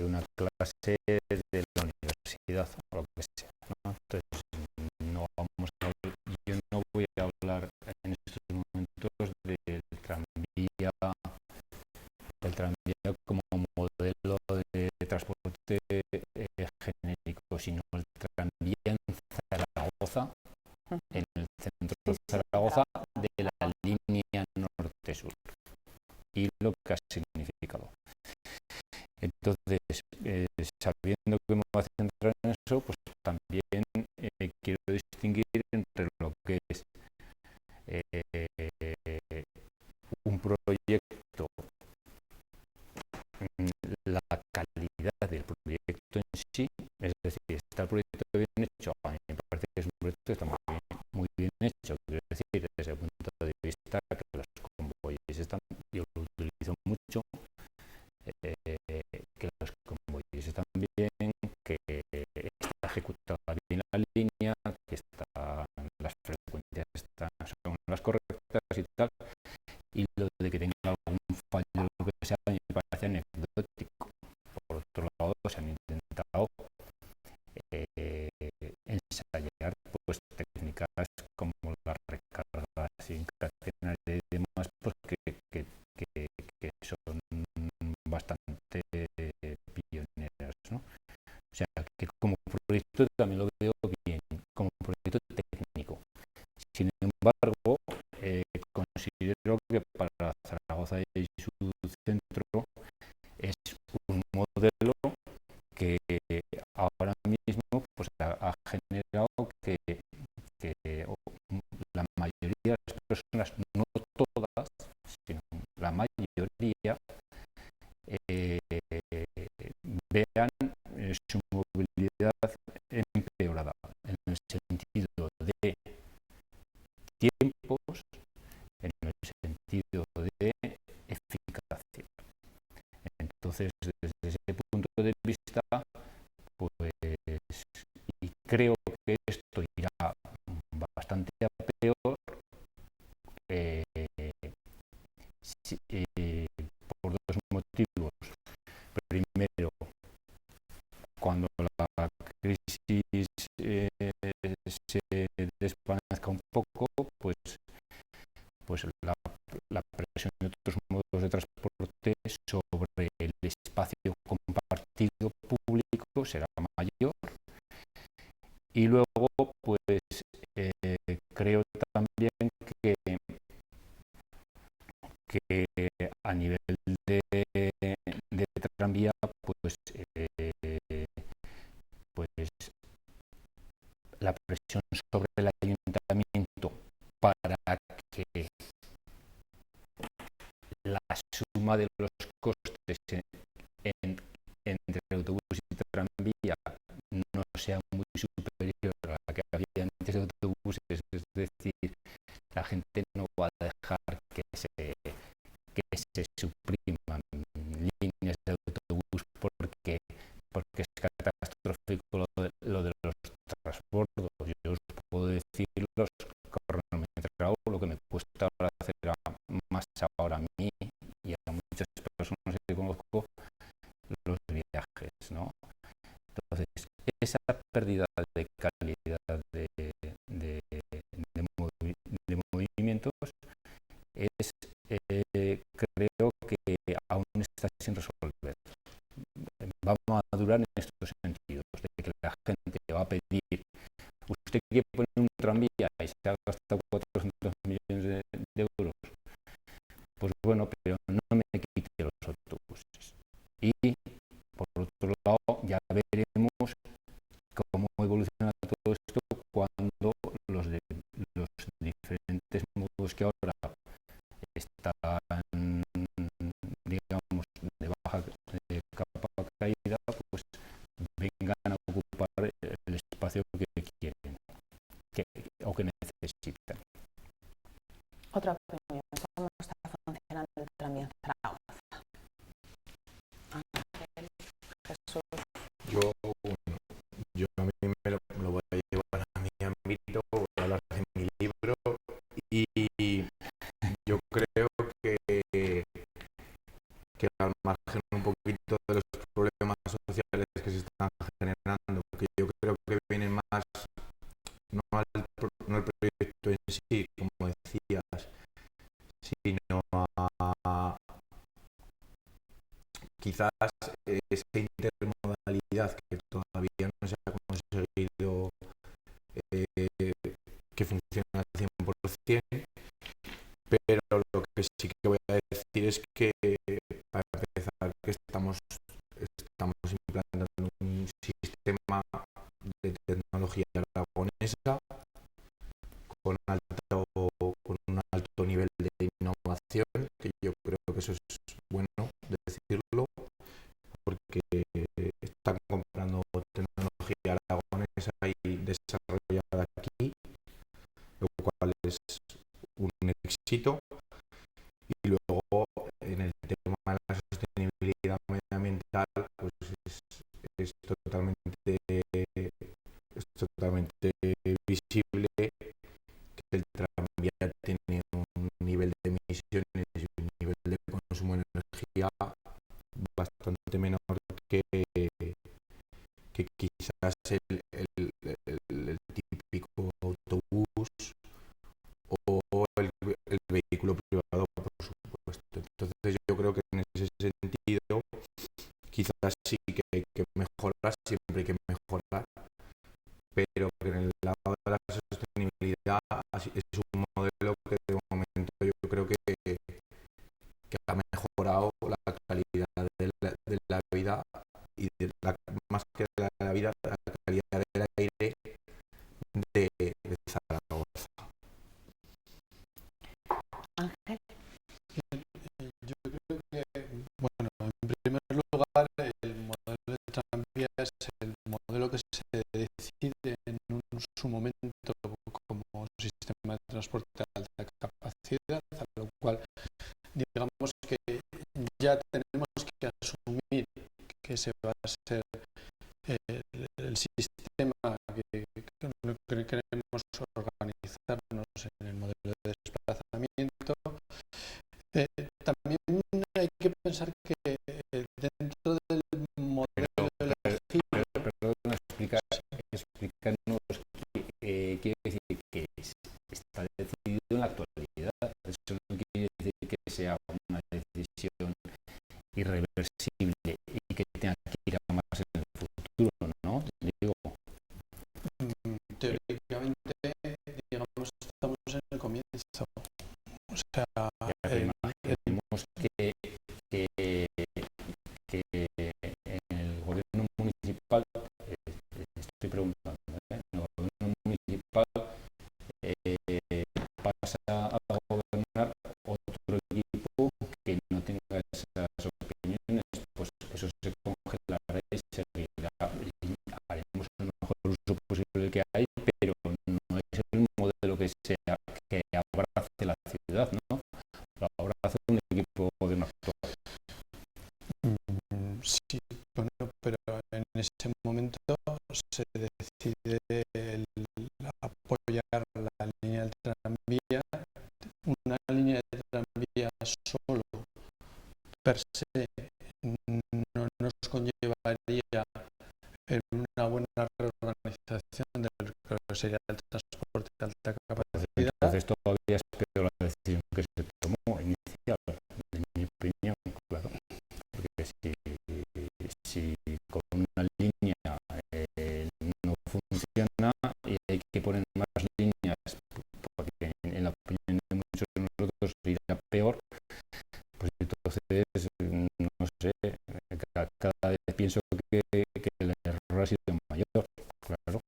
[SPEAKER 2] una clase de la universidad o lo que sea, ¿no? Entonces, yo no voy a hablar en estos momentos del tranvía como modelo de transporte genérico, sino el tranvía en Zaragoza, en el centro de Zaragoza, de la línea norte-sur, y lo que ha significado. Entonces, sabiendo que me voy a centrar en eso, pues también quiero distinguir entre lo que es un proyecto, la calidad del proyecto en sí, es decir, está el proyecto bien hecho. A mí me parece que es un proyecto que está muy bien hecho, quiero decir, desde el punto de vista que los convoyes están, yo lo utilizo mucho, que los convoyes están bien, que está ejecutada bien la línea, que las frecuencias son las correctas y tal, y lo de que tenga algún fallo o lo que sea me parece anecdótico. Por otro lado, se han intentado ensayar pues técnicas como la recarga sin catenaria y demás, pues que son bastante pioneras, ¿no? O sea, que como proyecto también lo veo bien, como proyecto técnico. Sin embargo, considero que para Zaragoza y su centro es un modelo que ahora mismo pues ha generado que la mayoría de las personas, no todas, sino la mayoría, vean su movilidad empeorada, en el sentido de tiempos, en el sentido de eficacia. Entonces, desde ese punto de vista, pues, y creo que esto irá bastante a peor, por dos motivos. Primero, cuando la crisis se desvanezca un poco, pues la presión de otros modos de transporte sobre el espacio compartido público será mayor. Y luego, pues creo también que a nivel de tranvía, pues la presión sobre el ayuntamiento para que la suma de los costes entre autobús y tranvía no sea muy superior a la que había antes de autobuses, es decir, la gente no va a dejar que se supriman líneas de autobús porque es catastrófico lo de los transbordos. Yo os puedo decir los cronometrados, lo que me cuesta ahora hacer más ahora a mí y a muchas personas que conozco los viajes, ¿no? Entonces, esa pérdida de calidad de movimientos es, creo que aún está sin resolver. Va a durar en estos sentidos, de que la gente va a pedir, usted quiere poner un tranvía y se ha gastado 400 millones de euros, pues bueno, pero no me quite los autobuses. Y veremos cómo evoluciona todo esto cuando los diferentes modos que ahora están, digamos, de baja capa caída, pues vengan a ocupar el espacio que quieren o que necesitan.
[SPEAKER 1] Otra opinión, ¿cómo está funcionando el tranvía en Zaragoza? Ángel, Jesús.
[SPEAKER 5] Yo a mí me lo voy a llevar a mi ámbito, voy a hablar de mi libro y yo creo que al margen un poquito de los problemas sociales que se están generando, que yo creo que vienen más no el proyecto en sí, como decías, sino a quizás esa intermodalidad que todavía no se ha conseguido que funcione al 100%, pero lo que sí que voy a decir es que, para empezar, que estamos implantando un sistema de tecnología aragonesa con un alto nivel de innovación, que yo creo que eso es bueno decirlo, porque están comprando tecnología aragonesa y desarrollada aquí, lo cual es un éxito. Y luego, en el tema de la sostenibilidad medioambiental, pues es totalmente visible que el tranvía tiene un nivel de emisiones y un nivel de consumo de energía bastante menor que quizás el típico autobús o el vehículo privado, por supuesto. Entonces yo creo que en ese sentido quizás sí que hay que mejorar, siempre hay que mejorar, pero que en el lado de la sostenibilidad es un modelo que de momento yo creo que ha mejorado la calidad de la vida y más que de la vida, la calidad del aire de Zaragoza.
[SPEAKER 1] Ángel.
[SPEAKER 3] Yo creo que, bueno, en primer lugar, el modelo de tranvía es el modelo que se decide en su momento como sistema de transporte de alta capacidad, a lo cual digamos que ya tenemos que asumir que ese va a ser el sistema que queremos organizarnos en el modelo de desplazamiento. También hay que pensar que dentro del modelo de la fibra...
[SPEAKER 2] Perdón, explicarnos qué quiere decir que está decidido en la actualidad. Eso no quiere decir que sea una decisión irreversible y que tenga que ir a más en el futuro, ¿no? Digo.
[SPEAKER 3] Teóricamente, digamos, estamos en el comienzo. O sea,
[SPEAKER 2] imaginemos que en el gobierno municipal, estoy preguntando, en el gobierno municipal pasa a gobernar otro equipo que no tenga esas opiniones, pues eso se congelará y seguirá. Haremos el mejor uso posible que hay, pero no es el modelo que abrace la ciudad, ¿no? Lo abraza un equipo de un actor.
[SPEAKER 3] Sí, bueno, pero en ese momento se decide apoyar la línea del tranvía. Una línea de tranvía solo per se no nos conllevaría en una buena reorganización de lo que sería el transporte de alta capacidad.
[SPEAKER 2] Entonces todavía es peor la decisión que se tomó inicial, en mi opinión, claro. Porque si con una línea no funciona y hay que poner más líneas, porque en la opinión de muchos de nosotros irá peor, pues entonces, no sé, cada vez pienso que el sido mayor, claro.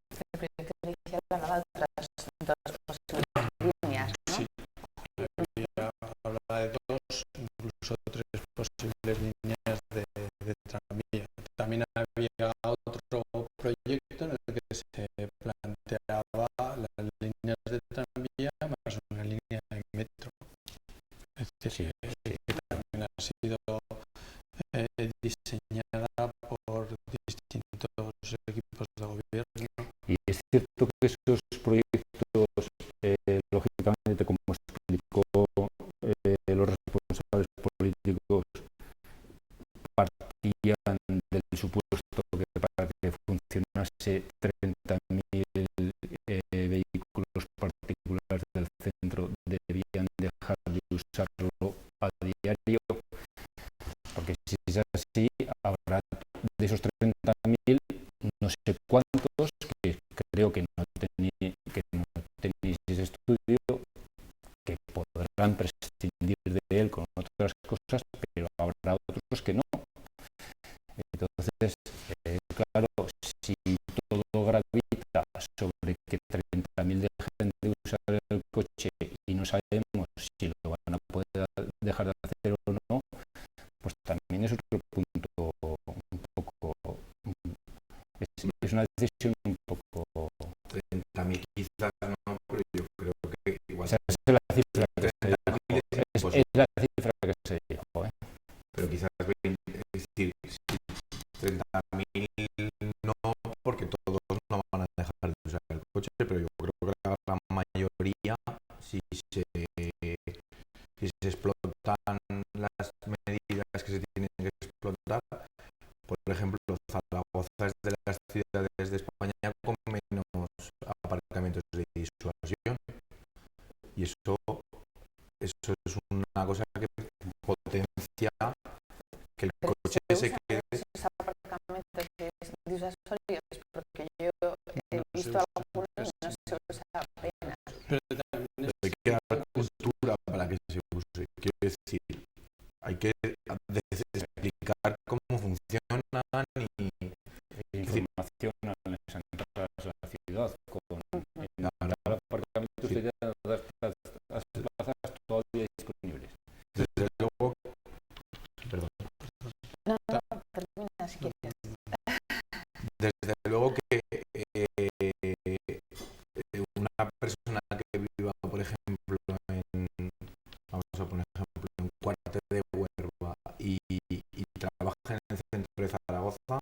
[SPEAKER 1] El proyecto inicial hablaba de otras dos posibles líneas, ¿no?
[SPEAKER 3] Sí, habla de dos, incluso tres posibles líneas de tranvía. También había otro proyecto en el que se planteaba las líneas de tranvía más una línea de metro. Es decir, que también ha sido diseñada por distintos equipos de gobierno.
[SPEAKER 2] Y es cierto que esos proyectos, lógicamente, como explicó los responsables políticos, partían del supuesto que para que funcionase 30.000 vehículos particulares del centro debían dejar de usarlo a diario, porque si es así, habrá de esos 30.000 no sé cuántos, que creo que no tenéis ese estudio, que podrán prescindir de él con otras cosas, pero habrá otros que no. Entonces, claro, si todo gravita sobre que 30.000 dejen de usar el coche y no sabemos si lo van a poder dejar de hacer o no, pues también es otro punto un poco... Es una decisión un poco...
[SPEAKER 5] 30.000 quizás no, pero yo creo que igual...
[SPEAKER 2] Esa es la cifra que se dijo. Es la cifra que se dijo, ¿eh?
[SPEAKER 5] Pero quizás, es decir, 30.000 no, porque todos no van a dejar de usar el coche, pero yo creo que la gran mayoría, si se explotan las medidas que se tienen que explotar, por ejemplo, Zaragoza es de las ciudades de España con menos aparcamientos de disuasión, y eso es una cosa que potencia que el coche se quede.
[SPEAKER 1] Esos aparcamientos disuasorios, porque yo he visto algunos y no se usa apenas.
[SPEAKER 3] Pero también
[SPEAKER 5] Hay que dar cultura para que se use. Quiero decir, hay que explicar cómo funcionan y
[SPEAKER 2] Información a las entradas de la ciudad con el aparcamiento de las plazas todavía disponibles.
[SPEAKER 5] desde luego, perdón,
[SPEAKER 1] No, termina si quieres.
[SPEAKER 5] desde luego que una persona que viva, por ejemplo, vamos a poner ejemplo, en Cuarte de Huerva y trabaja en el centro de Zaragoza,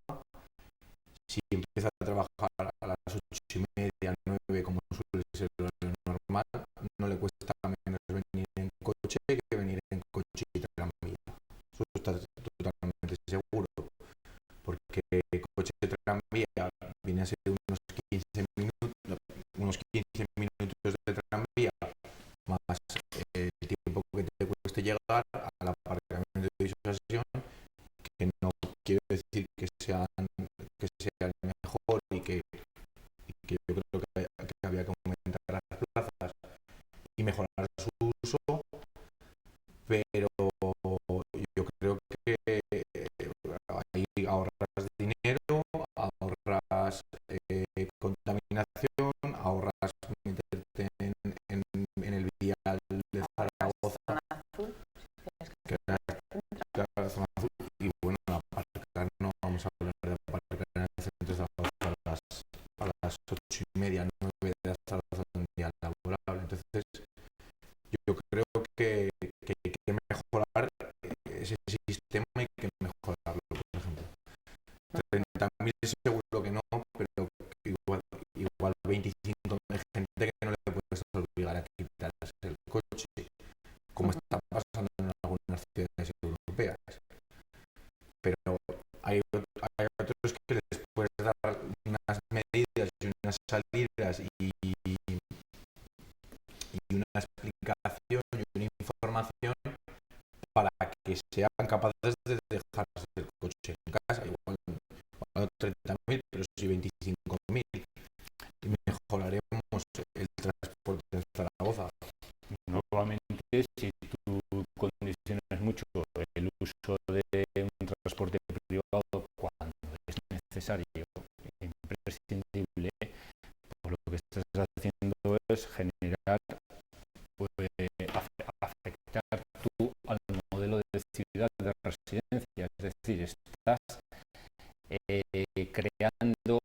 [SPEAKER 5] si empieza a trabajar a las 8:30, 9, como suele ser el horario normal, no le cuesta menos venir en coche que venir en coche y tranvía. Eso está totalmente seguro, porque coche y tranvía viene a ser unos 15 minutos de tranvía, más el tiempo que te cueste llegar al aparcamiento de disuasión, que no quiero decir que sea el mejor y que yo creo que había que aumentar las plazas y mejorar su uso, pero yo creo que ahí ahorras dinero, ahorras contaminación, ahorras meterte en el vial de Zaragoza, que era la zona azul, y bueno, aparcar, no vamos a hablar de aparcar en el centro de Zaragoza a las 8:30, 9 hasta la zona día laboral. Entonces, yo creo que hay que mejorar ese sistema, hay que mejorarlo, por ejemplo. 30.000 seguro que no, pero igual 25.000 gente que no le puedes obligar a quitarse el coche, como está pasando en algunas ciudades europeas. Pero hay otros que les puedes dar unas medidas y unas salidas y una explicación y una información para que sean capaces de dejarse el coche en casa. Igual no 30.000, pero sí 25.000, y mejoraremos el transporte en Zaragoza.
[SPEAKER 2] Nuevamente, si tú condicionas mucho el uso de un transporte privado, cuando decir, estás creando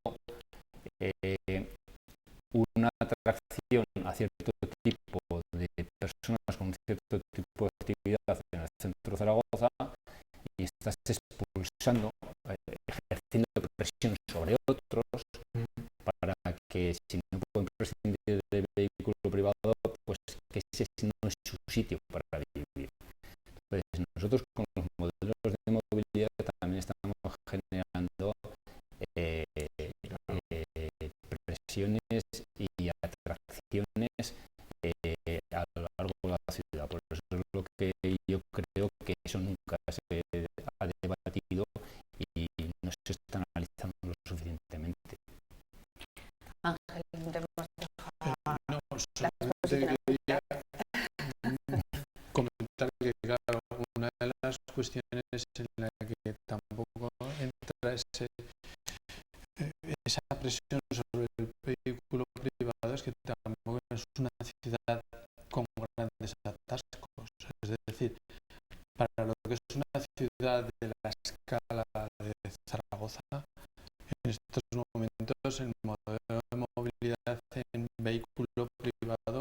[SPEAKER 2] una atracción a cierto tipo de personas con cierto tipo de actividad en el centro de Zaragoza y estás expulsando, ejerciendo presión sobre otros para que si no pueden prescindir del vehículo privado, pues que ese no es su sitio para vivir. Entonces nosotros con los modelos de movilidad también estamos generando presiones y atracciones a lo largo de la ciudad. Por eso es lo que yo creo que eso nunca se ha debatido y no se está analizando lo suficientemente.
[SPEAKER 1] Ángel, hemos dejado
[SPEAKER 3] No,
[SPEAKER 1] las
[SPEAKER 3] solamente quería comentar que, claro, una de las cuestiones en la que tampoco entra esa presión sobre el vehículo privado es que tampoco es una ciudad con grandes atascos. Es decir, para lo que es una ciudad de la escala de Zaragoza, en estos momentos el modelo de movilidad en vehículo privado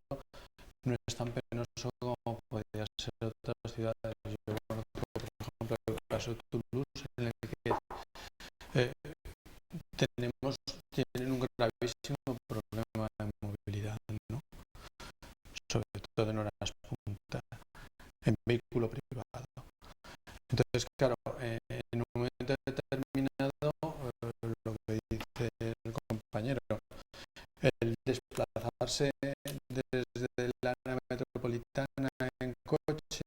[SPEAKER 3] no es tan penoso como podría ser otras ciudades. Yo conozco, por ejemplo, el caso de Toulouse, en el que tienen un gravísimo problema de movilidad, ¿no? Sobre todo en horas punta, en vehículo privado. Entonces, claro, en un momento determinado, lo que dice el compañero, el desplazarse desde la área metropolitana en coche,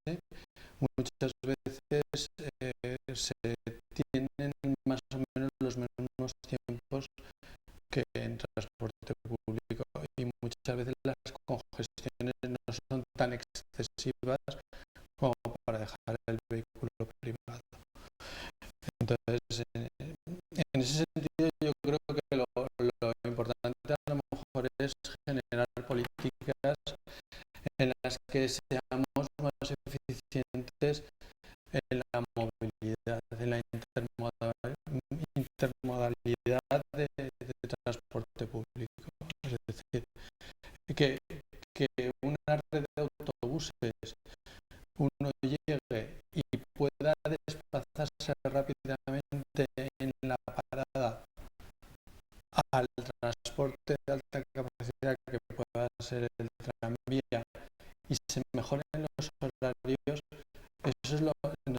[SPEAKER 3] muchas veces se tienen más o menos los mismos tiempos que en transporte público y muchas veces las congestiones no son tan excesivas como para dejar el vehículo privado. Entonces, en ese sentido, yo creo que lo importante a lo mejor es generar políticas en las que seamos más eficientes en la movilidad, en la intermodalidad de transporte público. Es decir, que una red de autobuses uno llegue y pueda desplazarse rápidamente en la parada al transporte de alta capacidad que pueda ser el tranvía y se mejoren los horarios, eso es en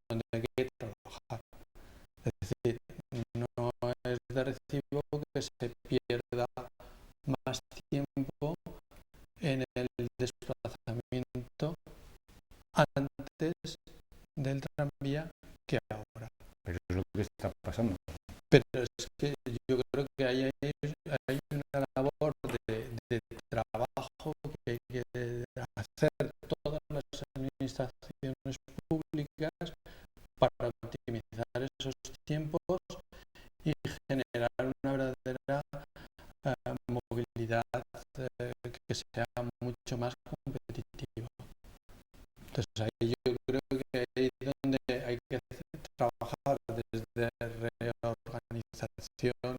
[SPEAKER 3] donde hay que trabajar. Es decir, no es de recibo que se pierda más tiempo en el desplazamiento antes del tranvía que ahora.
[SPEAKER 2] Pero es lo que está pasando.
[SPEAKER 3] Pero es que yo creo que hay una labor de trabajo que hay que hacer todas las administraciones públicas para optimizar esos tiempos y generar una verdadera movilidad que sea mucho más competitiva. Entonces ahí yo creo que ahí es donde hay que trabajar desde reorganización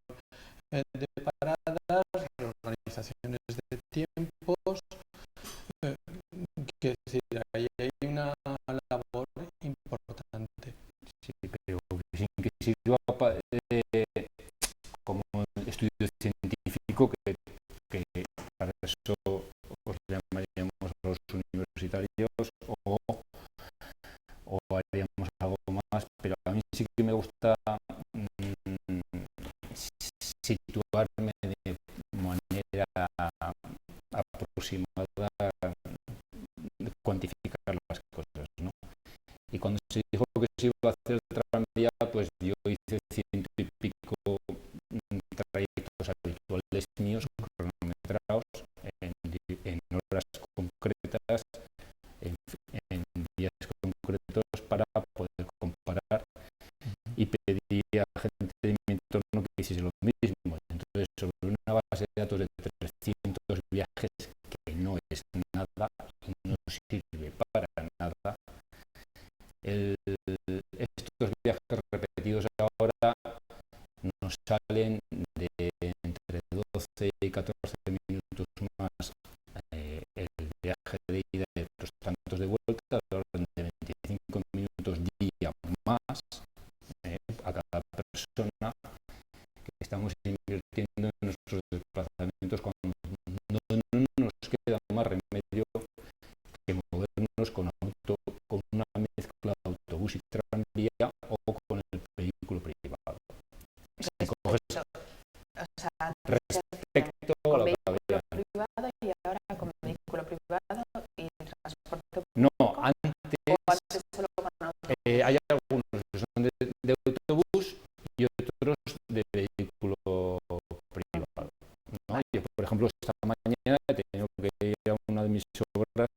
[SPEAKER 3] de paradas, reorganizaciones de tiempos, que decir, ahí hay una labor importante.
[SPEAKER 2] Sí, pero sin que sirva como estudio científico, que para eso os llamaríamos a los universitarios o haríamos algo más, pero a mí sí que me gusta situarme de manera aproximada, cuantificar las cosas, ¿no? Y cuando se dijo que se iba a hacer tranvía, pues yo hice 100 y pico trayectos habituales míos cronometrados en horas concretas, en días concretos, para poder comparar, y pedí a gente de mi entorno que hiciese lo mismo. Entonces, sobre una base de datos de 300 viajes, que no es nada, no sirve para nada, estos viajes repetidos ahora nos salen de entre 12 y 14 minutos más el viaje de ida y otros tantos de vuelta, de 25 minutos día más a cada persona que estamos invirtiendo en nuestros desplazamientos cuando no nos queda más remedio que movernos con una mezcla de autobús y tranvía o con el vehículo privado. Si coges respecto a lo que había
[SPEAKER 1] privado y ahora con vehículo privado y transporte
[SPEAKER 2] no,
[SPEAKER 1] público,
[SPEAKER 2] antes
[SPEAKER 1] o antes solo con autobús.
[SPEAKER 2] hay algunos que son de autobús y otros de vehículo privado, ¿no? Yo, por ejemplo, esta mañana he tenido que ir a una de mis obras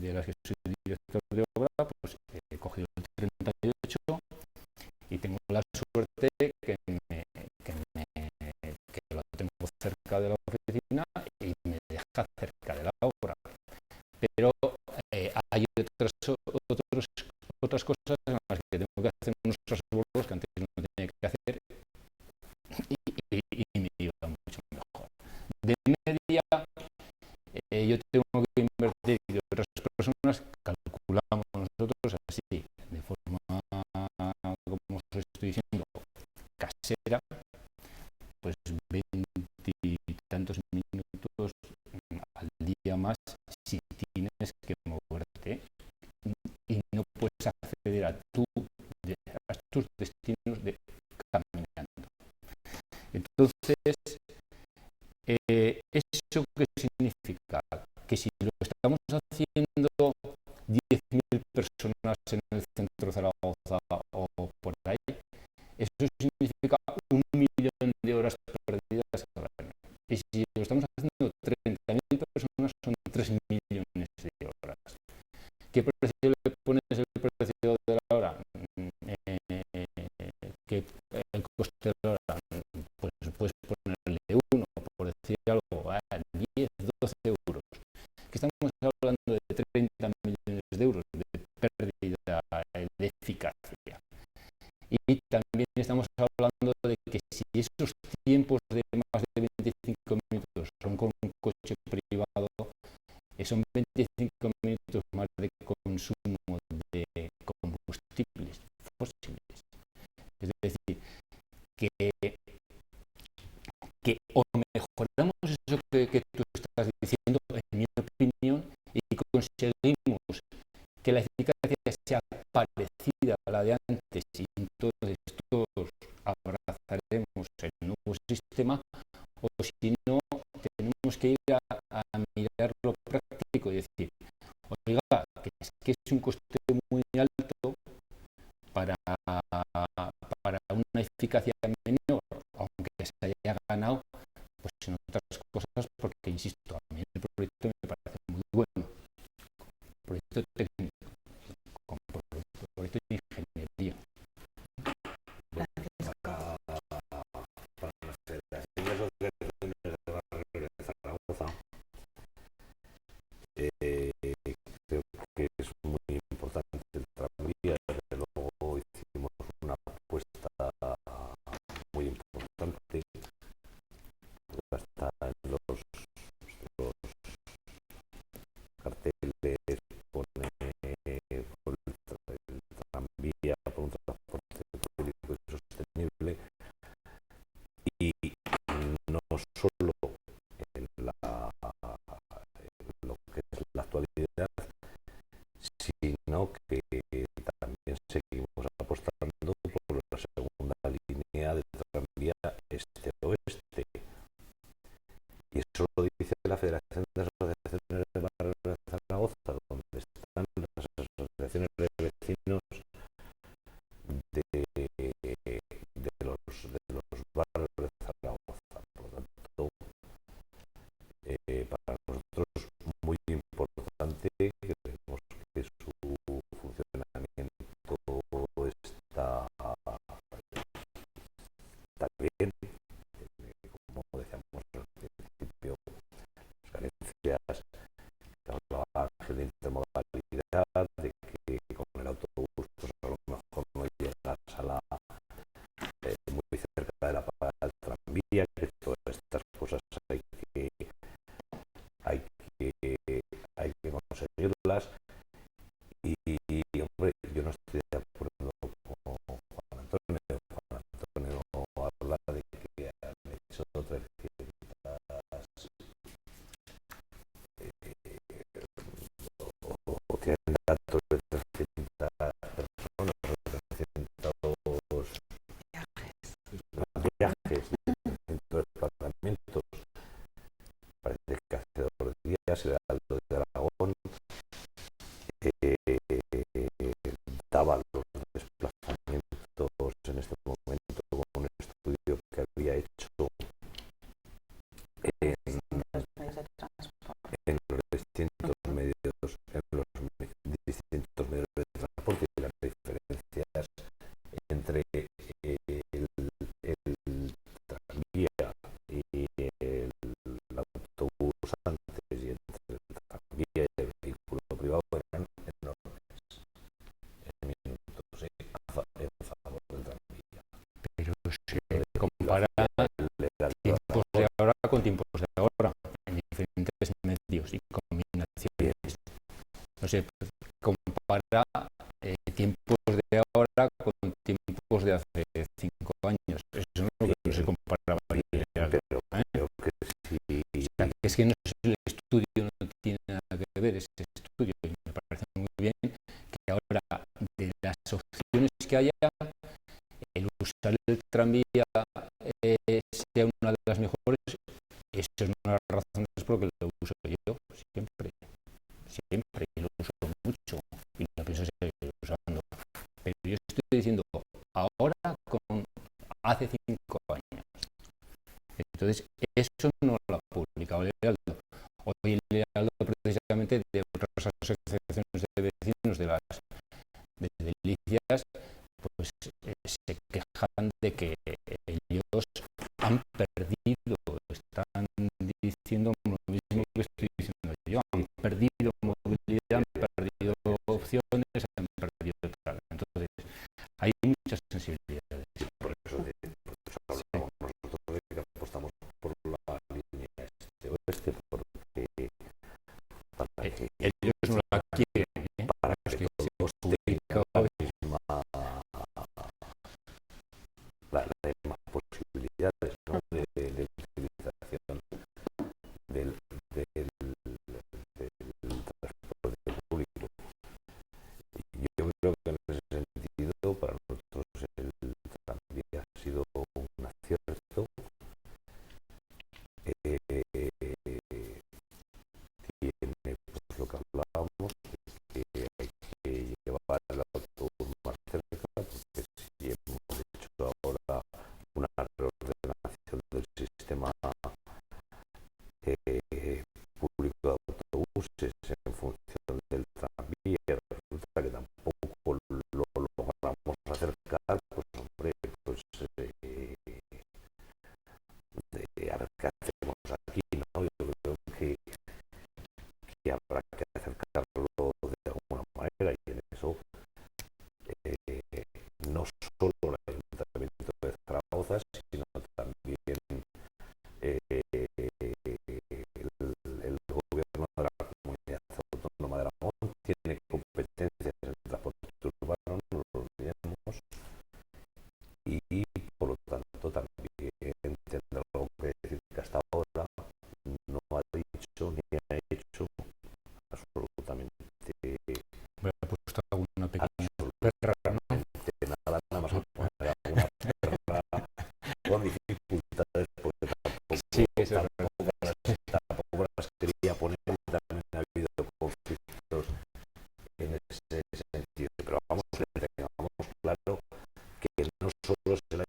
[SPEAKER 2] de las que soy director de obra, pues he cogido el 38 y tengo la suerte que lo tengo cerca de la oficina y me deja cerca de la obra. Pero hay otras cosas en las que tengo que hacer unos transbordos que antes no tenía que hacer y me iba mucho mejor. De media, yo tengo que invertir y otras personas calculamos nosotros así, de forma, como os estoy diciendo, casera, pues 20 y tantos minutos al día más si tienes que moverte y no puedes acceder a tus destinos de caminando. Entonces, ¿eso qué significa? Que si lo estamos haciendo 10.000 personas en el centro de Zaragoza o por ahí, eso significa 1.000.000 de horas perdidas al año. Y si lo estamos haciendo 30.000 personas, son 3 millones de horas. ¿Qué precio le pones el precio de la hora? ¿Qué el coste de la hora? Pues puedes ponerle 1, por decir algo, a 10, 12 euros. Que estamos hablando de 30 millones de euros de pérdida de eficacia. Y también estamos hablando de que si esos tiempos de más de 25 minutos son con un coche privado, son 25 minutos más de consumo de combustibles fósiles. Es decir, que o mejoramos eso que tú estás diciendo, en mi opinión, y conseguimos que la eficacia sea parecida a la de antes y entonces todos abrazaremos el nuevo sistema, o si no, tenemos que ir a mirar lo práctico y decir, oiga, que es un coste muy alto para una eficacia menor, aunque se haya ganado pues en otras cosas, porque insisto, a mí el proyecto me parece muy bueno, proyecto técnico, con proyecto de ingeniería.
[SPEAKER 4] Para las federaciones o asociaciones de barrio de Zaragoza, creo que es muy importante el tranvía. Desde luego hicimos una apuesta Antonio habla de que han hecho 300 o tienen datos de 300 personas o 300 viajes, 300 desplazamientos. Parece que hace 2 días el Heraldo de Aragón daba los desplazamientos en este momento con un estudio que había hecho en los distintos medios de transporte y las diferencias entre el tranvía y el autobús antes y entre el tranvía y el vehículo privado eran enormes en minutos en favor del tranvía.
[SPEAKER 2] Pero se compara tiempos de ahora con tiempos de ahora en diferentes medios y combinaciones. No sé, compara tiempos de ahora con tiempos de hace 5 años. Eso no se compara.
[SPEAKER 4] Pero creo que sí.
[SPEAKER 2] Es que no sé, el estudio no tiene nada que ver, ese estudio, y me parece muy bien que ahora, de las opciones que haya, el usar el tranvía sea una de las mejores. Eso es una de las razones por las que lo uso yo siempre, y lo uso mucho y no pienso seguir usando. Pero yo estoy diciendo ahora con hace 5 años. Entonces, eso no lo ha publicado el Heraldo. Hoy el Heraldo, precisamente, de otras asociaciones de vecinos de las delicias, pues se quejan de que ellos han perdido, están diciendo lo mismo que estoy diciendo yo, han perdido movilidad, han perdido opciones, han perdido tal. Entonces, hay muchas sensibilidades.
[SPEAKER 4] Por eso hablamos nosotros de que apostamos por la línea este-oeste, porque para que
[SPEAKER 2] ellos no la quieren,
[SPEAKER 4] para que todos tengan las mismas posibilidades, ¿no? de utilización del transporte público. Y yo creo que en ese sentido para nosotros el tranvía ha sido un acierto. Tiene pues, lo que hablábamos, que hay que llevar el autobús más cerca, porque si hemos hecho ahora una reordenación del sistema público de autobuses en función del tranvía, resulta que tampoco lo logramos acercar, pues hombre, pues a ver qué hacemos aquí, ¿no? Yo creo que habrá que acercarlo de alguna manera, y en eso no solo el Ayuntamiento de Zaragoza, sino también el gobierno de la Comunidad Autónoma de Aragón tiene competencias en el transporte urbano, no lo olvidemos, y por lo tanto también tendrá algo que decir, que hasta ahora no ha dicho ni ha hecho absolutamente
[SPEAKER 2] Me ha puesto alguna pequeña perra, ¿no?
[SPEAKER 4] nada más que poner alguna perra con dificultades, porque
[SPEAKER 2] Sí, eso es verdad.
[SPEAKER 4] tampoco las quería poner, también ha habido conflictos en ese sentido, pero vamos, que tengamos claro que no solo es el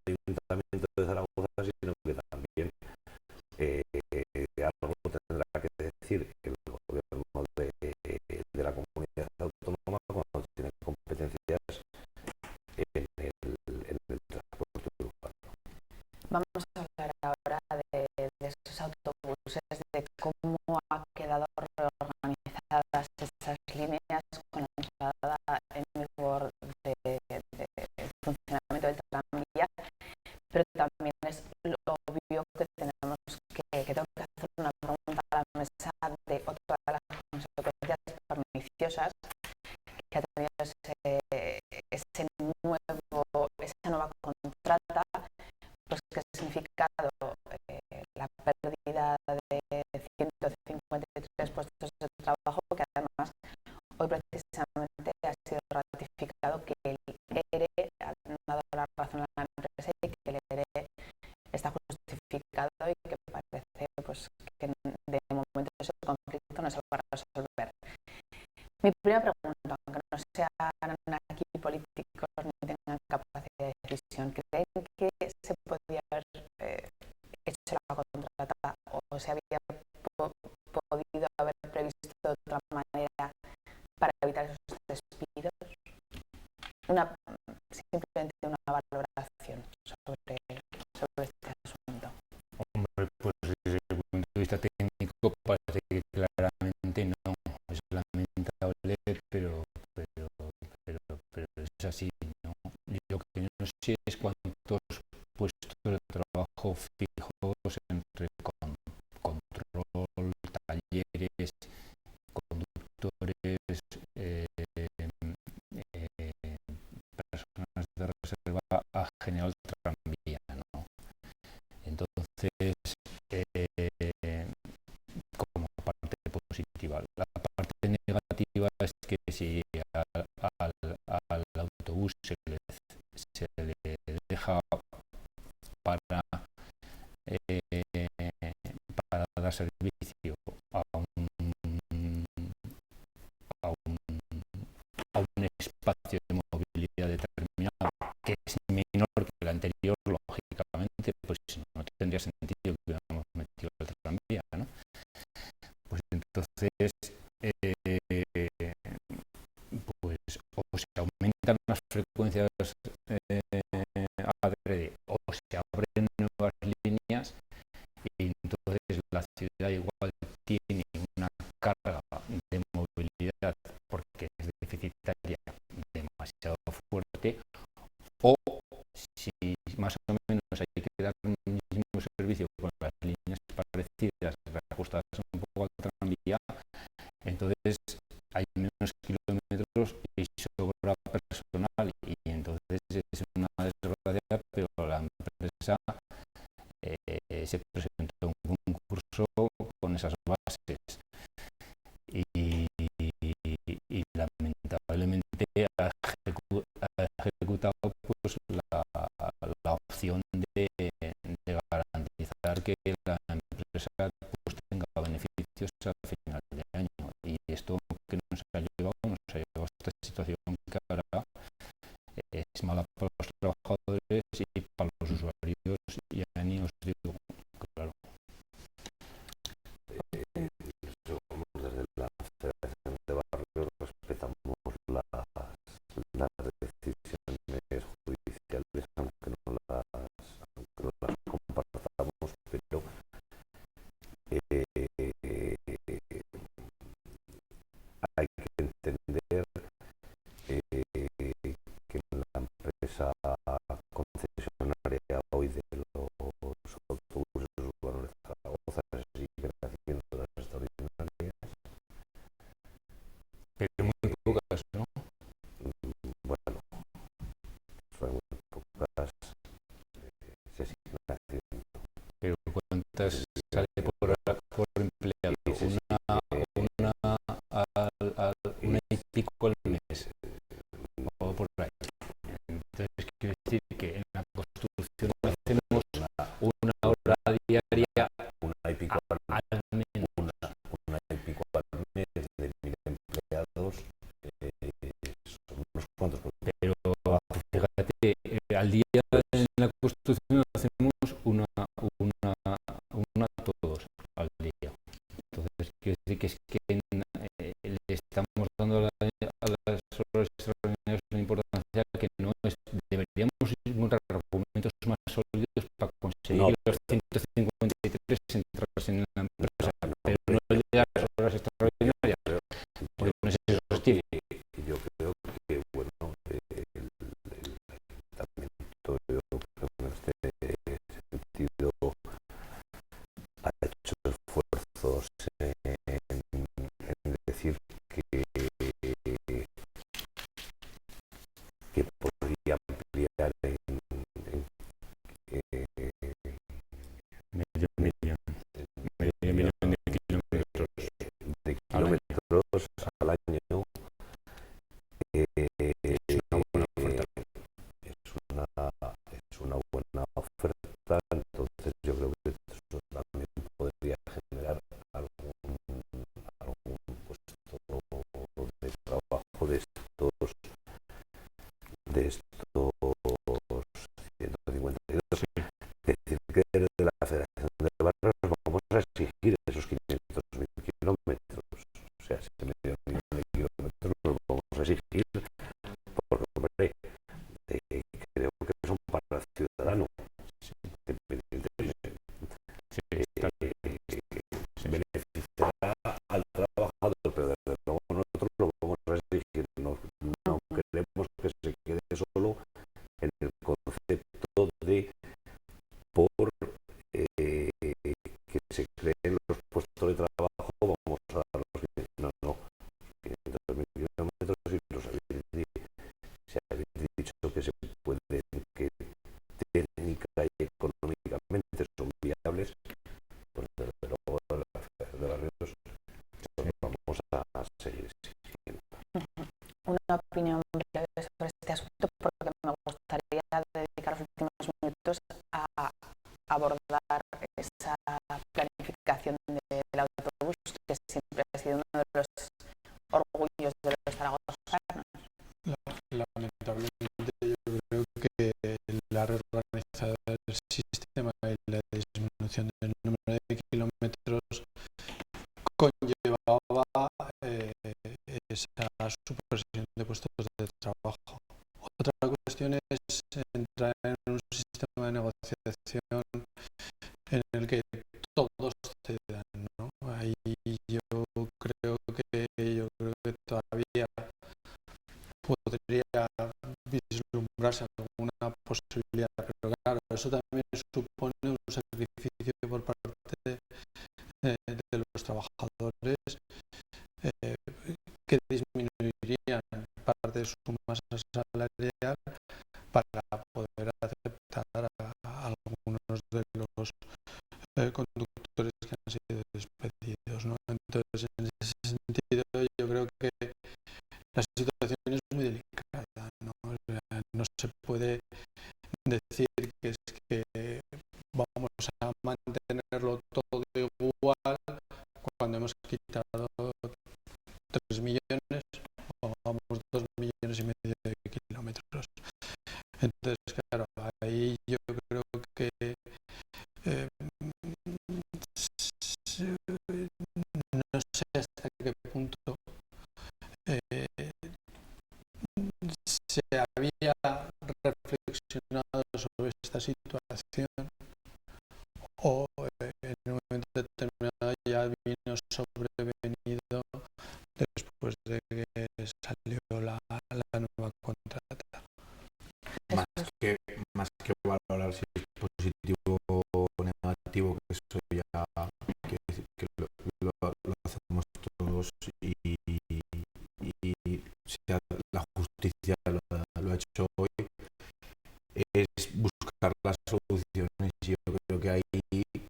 [SPEAKER 1] la razón a la empresa y que el ERE está justificado y que parece pues, que de momento ese conflicto no se va a resolver. Mi primera pregunta, aunque no sean aquí políticos ni tengan capacidad de decisión, ¿creen que se podía haber hecho la contrata o se había podido haber previsto de otra manera para evitar esos despidos? Simplemente una valoración sobre este asunto.
[SPEAKER 2] Hombre, pues desde el punto de vista técnico parece que claramente no. Es lamentable, pero es así, ¿no? Lo que no sé es cuántos puestos de trabajo fijos entre control, talleres, conductores, personas de reserva ha generado el tranvía, ¿no? Entonces, como parte positiva. La parte negativa es que si al autobús se le deja para dar servicio a un espacio de movilidad determinado que es menor que el anterior, lógicamente, pues no tendría sentido que hubiéramos metido el tranvía, ¿no? Pues entonces, pues o se aumentan las frecuencias adrede o se abren nuevas líneas y entonces la ciudad igual tiene una carga de movilidad porque es deficitaria demasiado fuerte, o si más o menos hay que dar el mismo servicio con las líneas parecidas, reajustadas un poco al tranvía, entonces hay menos kilómetros y sobra personal y entonces es una desgracia, pero la empresa se presentó un concurso con esas bases y lamentablemente ha ejecutado pues, la opción de garantizar que la empresa pues, tenga beneficios al final de año, y esto que nos ha llevado a esta situación que ahora es mala para los trabajadores y para los usuarios, y a mí os digo, claro.
[SPEAKER 4] Desde la Federación de Barrios respetamos las decisiones judiciales, aunque no las compartamos, pero hay que entender que la empresa concesionaria hoy de los autobuses urbanos de Zaragoza se sigue haciendo las extraordinarias.
[SPEAKER 2] Pero muy pocas, ¿no?
[SPEAKER 4] Bueno, son muy pocas, se siguen haciendo.
[SPEAKER 2] Pero ¿cuántas sale por empleado? Una y pico al mes, o por ahí. Entonces quiero decir que en la construcción hacemos una hora diaria
[SPEAKER 4] Una y pico
[SPEAKER 2] al menos.
[SPEAKER 4] Una y pico al mes de 1.000 empleados, son unos cuantos.
[SPEAKER 2] Pero fíjate, al día en la construcción hacemos una todos al día. Entonces quiero decir que es que le estamos dando a las horas extraordinarias una importancia que no es. Deberíamos encontrar argumentos más sólidos para conseguir los 153 entradas en la empresa, pero no las horas extraordinarias, porque con eso se sostiene.
[SPEAKER 4] Yo creo que, bueno, el ayuntamiento, yo creo que en este sentido ha hecho esfuerzos en decir que podría ampliar que técnica y económicamente son viables, pues desde luego las ferias de barrios pues vamos a seguir existiendo.
[SPEAKER 1] Una opinión breve sobre este asunto, porque me gustaría dedicar los últimos minutos a abordar esa planificación del autobús, que siempre ha sido uno de los orgullos de los zaragozanos.
[SPEAKER 3] Lamentablemente yo creo que la reorganizada del sistema y la disminución del número de kilómetros conllevaba esa supresión de puestos de trabajo. Otra cuestión es entrar en un sistema de negociación en el que todos cedan, ¿no? Ahí yo creo que todavía podría vislumbrarse alguna posibilidad, pero claro, eso también supone un sacrificio por parte de los trabajadores que disminuirían parte de su masa salarial para poder aceptar a algunos de los conductores que han sido despedidos, ¿no? Entonces, en ese sentido, yo creo que la situación es muy delicada, ¿no? O sea, no se puede decir que es que vamos a mantenerlo todo igual cuando hemos quitado 3 millones o vamos 2,5 millones de kilómetros. Entonces, claro, ahí yo creo que no sé hasta qué punto se había reflexionado sobre esta situación o en un momento determinado ya vino sobrevenido después de que salió la nueva contrata.
[SPEAKER 5] Más que valorar si es positivo o negativo, que eso ya que lo hacemos todos y sea la justicia lo ha hecho hoy, es buscar las soluciones. Yo creo que ahí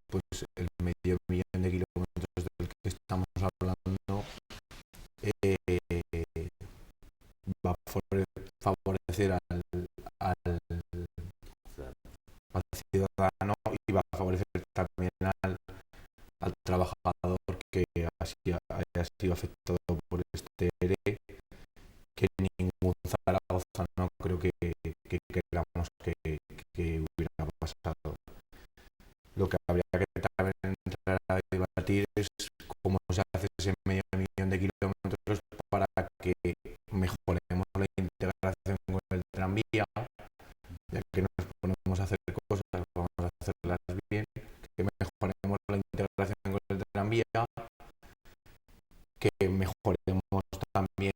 [SPEAKER 5] pues el medio millón de kilómetros del que estamos hablando va a favorecer al ciudadano y va a favorecer también al trabajador que haya sido afectado por este ERE, que ningún zaragozano creo que queramos que hubiera pasado. Lo que habría que también entrar a debatir es cómo se hace ese medio millón de kilómetros para que mejoremos la integración con el tranvía, ya que nos ponemos a hacer cosas, vamos a hacerlas bien, que mejoremos la integración con el tranvía, que mejoremos también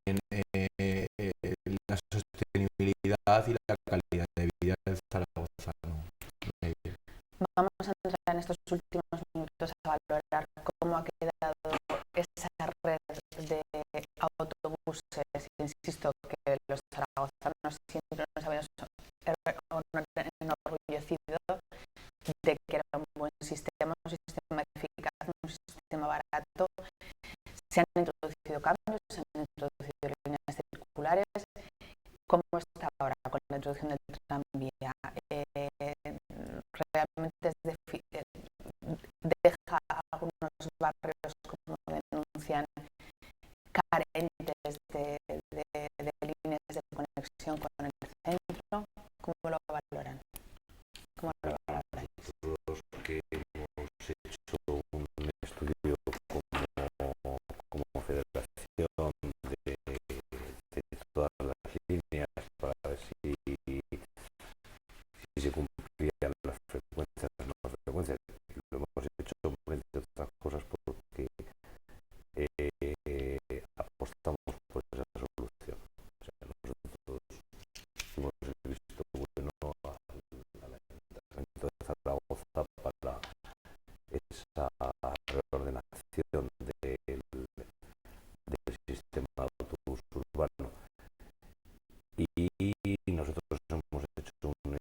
[SPEAKER 5] la sostenibilidad y la calidad de vida del zaragozano.
[SPEAKER 1] Vamos a entrar en estos últimos minutos a valorar cómo ha quedado esa red de autobuses. Insisto que los zaragozanos siempre nos habíamos enorgullecido de que era un buen sistema, un sistema eficaz, un sistema barato. Se han introducido cambios, se han introducido líneas circulares. ¿Cómo está ahora con la introducción del tranvía? Realmente deja a algunos barrios, como denuncian, carentes de líneas de conexión con el centro. ¿Cómo lo valoran?
[SPEAKER 4] Nosotros que hemos hecho un estudio como federación de todas las líneas para ver si se cumplían las frecuencias, no frecuencias, lo hemos hecho entre otras cosas porque apostamos por esa solución. O sea, nosotros hemos visto bueno al Ayuntamiento de Zaragoza para esa reordenación del sistema de autobús urbano, y nosotros hemos hecho un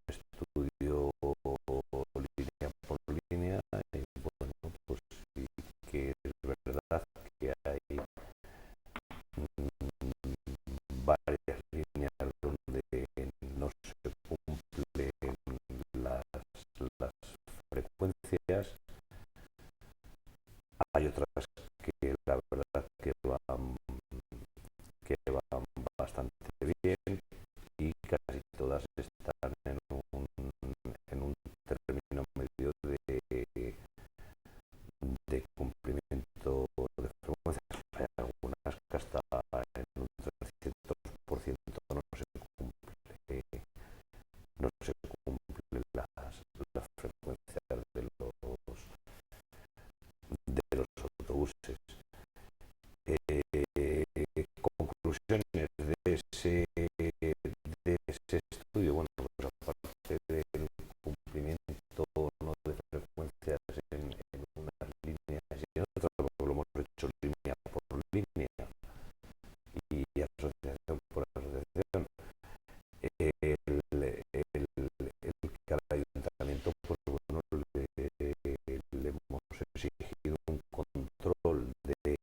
[SPEAKER 4] frecuencias. Hay otras que la verdad que van bastante bien y casi todas están en un término medio de cumplimiento de frecuencias. Hay algunas que hasta en un 300% no se cumplen las frecuencias de los autobuses. Conclusiones de ese estudio, bueno, pues aparte del cumplimiento no de frecuencias en unas líneas y en otras, porque lo hemos hecho línea por línea y asociación por asociación, cada ayuntamiento, pues bueno, le hemos exigido un control del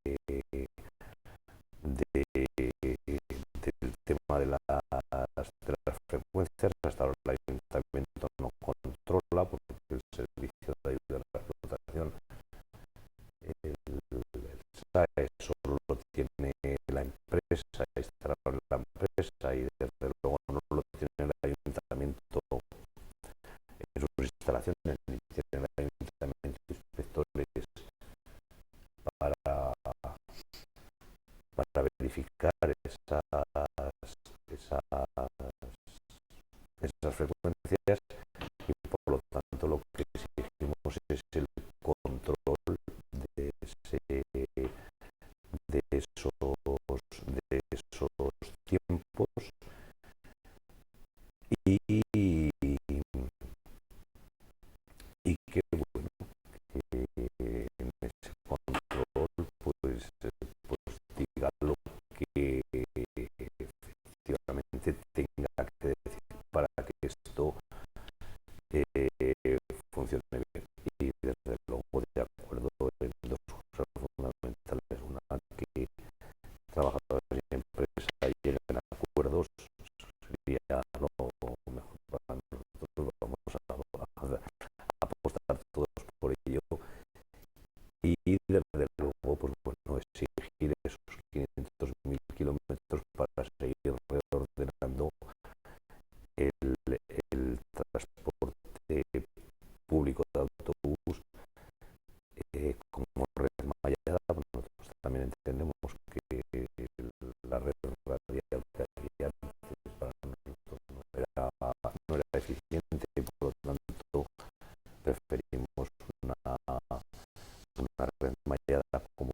[SPEAKER 4] tema de las frecuencias. Hasta ahora el ayuntamiento no controla porque el servicio de ayuda a la explotación, el SAE, solo lo tiene la empresa, instalado en la empresa, y desde luego no lo tiene el ayuntamiento en sus instalaciones, ni tiene el ayuntamiento inspectores para verificar esas frecuencias, y por lo tanto lo que exigimos es el control de esos tiempos y que bueno, en ese control pues diga lo que efectivamente tenga que decir para que esto funcione bien. Y desde luego de acuerdo en dos cosas fundamentales: una, que trabajadores y empresa lleguen a acuerdos, sería lo mejor para nosotros, vamos a apostar todos por ello, y desde luego pues bueno, exigir esos 500.000 kilómetros para seguir reordenando el transporte público de autobús como red mallada. Nosotros también entendemos que la red radial que había antes para nosotros no era eficiente, y por lo tanto preferimos una red mallada como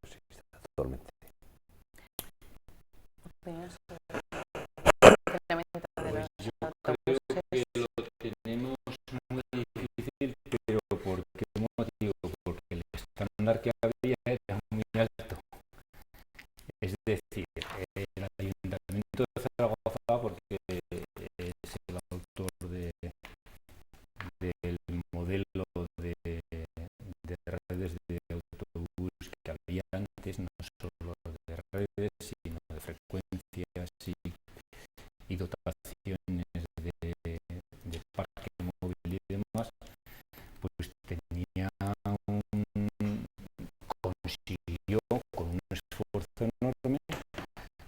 [SPEAKER 4] existe actualmente.
[SPEAKER 1] ¿Opiniones sobre el funcionamiento de los
[SPEAKER 2] Yo
[SPEAKER 1] autobuses?
[SPEAKER 2] creo que lo tenemos muy difícil, pero ¿por qué motivo? Porque el estándar que había era muy alto. Es decir, el Ayuntamiento de Zaragoza, porque es el autor del modelo de redes de autobús que había antes, no solo de redes, sino de frecuencias y dotaciones de parque móvil y demás, pues consiguió con un esfuerzo enorme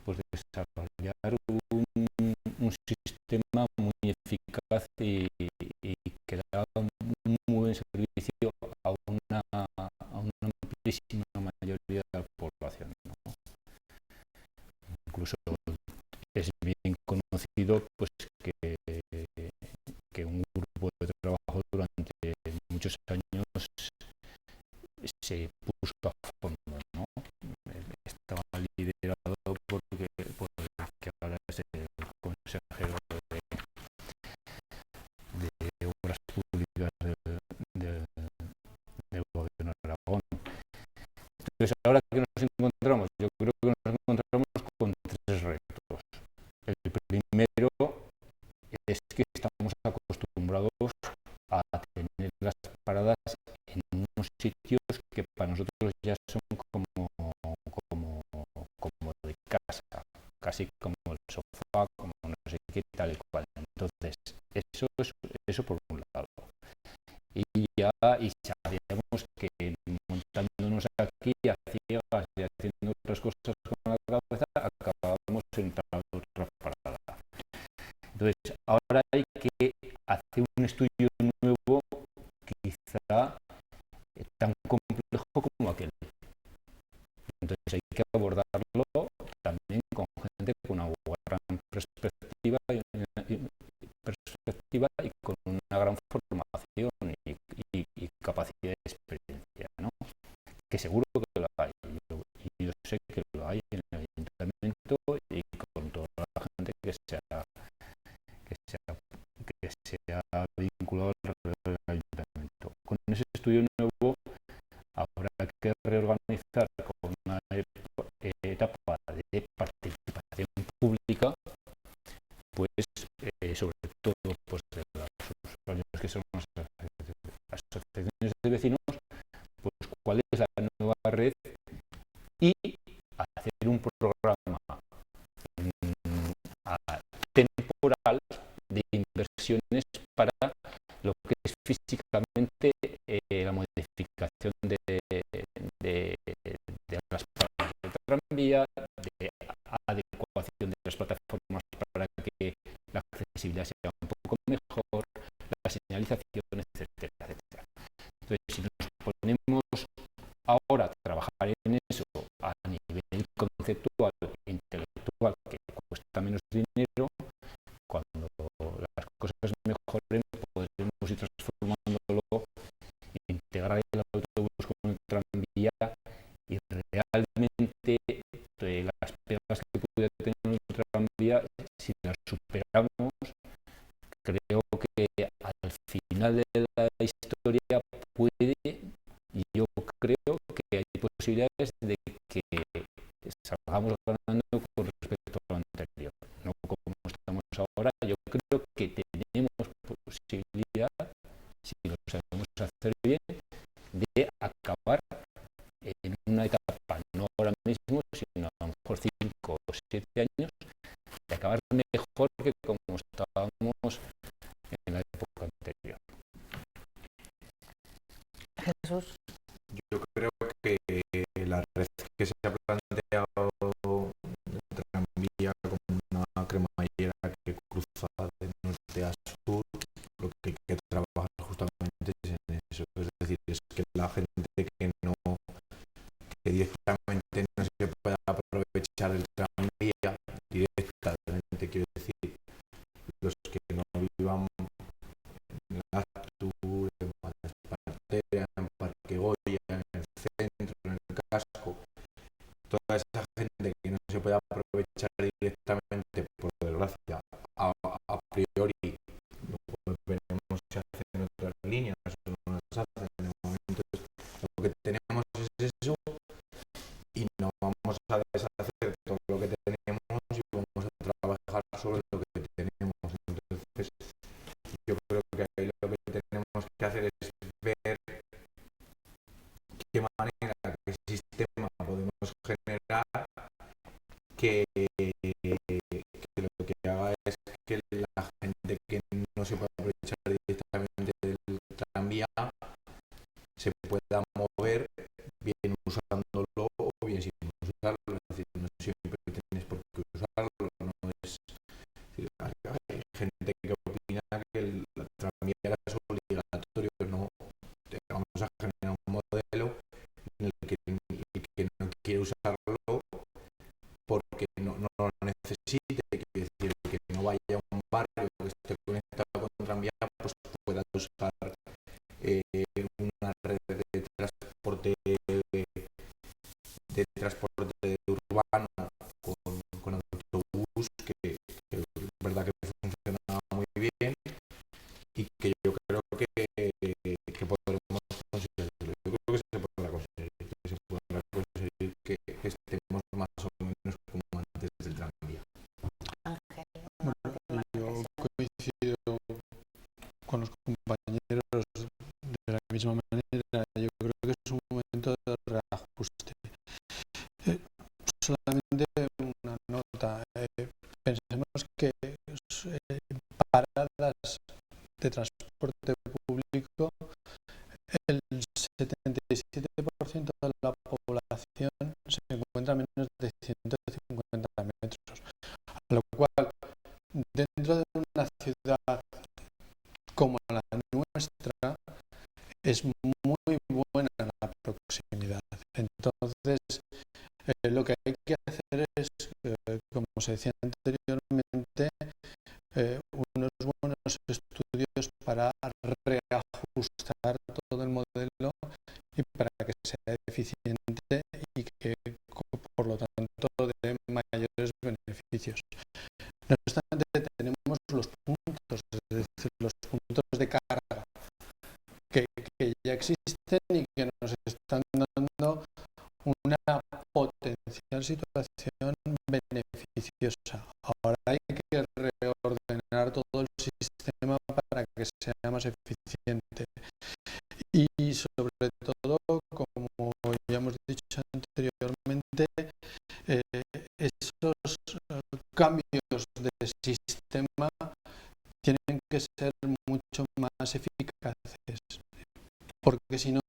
[SPEAKER 2] pues desarrollar un sistema muy eficaz y que daba un muy buen servicio a una amplísima mayoría de la población, ¿no? Incluso es bien conocido pues que un grupo de trabajo durante muchos años se puso a fondo, ¿no? Estaba liderado por el que ahora es el consejero de Obras Públicas del Gobierno de Aragón. Entonces, ahora que nos encontramos, yo creo que nos encontramos con tres retos. El primero es que estamos acostumbrados a tener las paradas en unos sitios que para nosotros ya son como de casa, casi como el sofá, como no sé qué, tal y cual. Entonces, eso por un lado. y sabíamos que montándonos aquí a ciegas y haciendo otras cosas con la cabeza acabábamos en otra parada. Entonces ahora hay que hacer un estudio nuevo, quizá tan complejo como aquel. Entonces hay que abordarlo también con gente con una gran perspectiva y con una gran formación y capacidad de experiencia, ¿no? Que seguro que lo hay. Yo sé que lo hay en el ayuntamiento y con toda la gente que se ha vinculado alrededor del ayuntamiento. Con ese estudio nuevo habrá que reorganizar con una etapa de participación pública, pues sobre todo pues, de los usuarios que son las asociaciones de vecinos, pues cuál es la nueva red y hacer un programa temporal de inversiones para lo que es físicamente la modificación de las paradas de tranvía, de adecuación de las plataformas para que la accesibilidad sea un poco mejor, la señalización, etcétera, etcétera. Entonces, si nos ponemos ahora a trabajar en eso a nivel conceptual e intelectual, que cuesta menos dinero, cuando las cosas mejoren podremos ir transformándolo, integrar el autobús con el tranvía y realmente las pegas que pudiera tener el tranvía, si las superamos, creo que al final de la historia yo creo que hay posibilidades de que salgamos ganando con respecto a lo anterior, no como estamos ahora. Yo creo que tenemos posibilidad, si lo sabemos hacer bien, de acabar en una etapa, no ahora mismo, sino a lo mejor 5 o 7 años, de acabar mejor que como estábamos en la época anterior.
[SPEAKER 1] Jesús.
[SPEAKER 5] Yo creo que la red que se ha planteado de tranvía como una cremallera que cruza de norte a sur, lo que hay que trabajar justamente es en eso. Es decir, es que la gente que directamente no se pueda aprovechar el tranvía directamente, quiero decir, los que no vivan en Actur, en Espartera, en Parque Goya, en el centro, en el casco, toda esa gente que no se puede aprovechar directamente, por desgracia, a priori, pues veremos si hacen otras líneas o no las hacen. De momento lo que tenemos es eso y no vamos a deshacer todo lo que tenemos y vamos a trabajar sobre lo que tenemos. Entonces yo creo que ahí lo que tenemos que hacer es ver qué manera, qué sistema podemos generar que lo que haga es que la gente que no se puede aprovechar directamente del tranvía se pueda mover bien usándolo o bien sin usarlo. Es decir, no siempre tienes por qué usarlo, no es, hay gente que opina que el tranvía es obligatorio. No, vamos a generar un modelo en el que el que no quiere usarlo porque no lo necesite, quiere decir, que no vaya a un barrio que esté conectado con tranvía, pues pueda usar una red de transporte urbano con autobús que es verdad que funciona muy bien y que yo creo que podremos conseguirlo. Yo creo que se podrá conseguir que estemos más o menos como antes del tranvía.
[SPEAKER 3] Bueno, yo coincido con los compañeros de la misma manera. Yo creo que es un momento de reajuste. Solamente una nota. Pensemos que paradas de transporte público, el como la nuestra, es muy buena la proximidad. Entonces, lo que hay que hacer es, como se decía anteriormente, unos buenos estudios para reajustar todo el modelo y para que sea eficiente y que, por lo tanto, dé mayores beneficios. No obstante, tenemos los puntos, es decir, los puntos de carga que ya existen y que nos están dando una potencial situación beneficiosa. Ahora hay que reordenar todo el sistema para que sea más eficiente. Y sobre todo, como ya hemos dicho anteriormente, esos cambios de sistema tienen que ser mucho más eficaces, porque si no,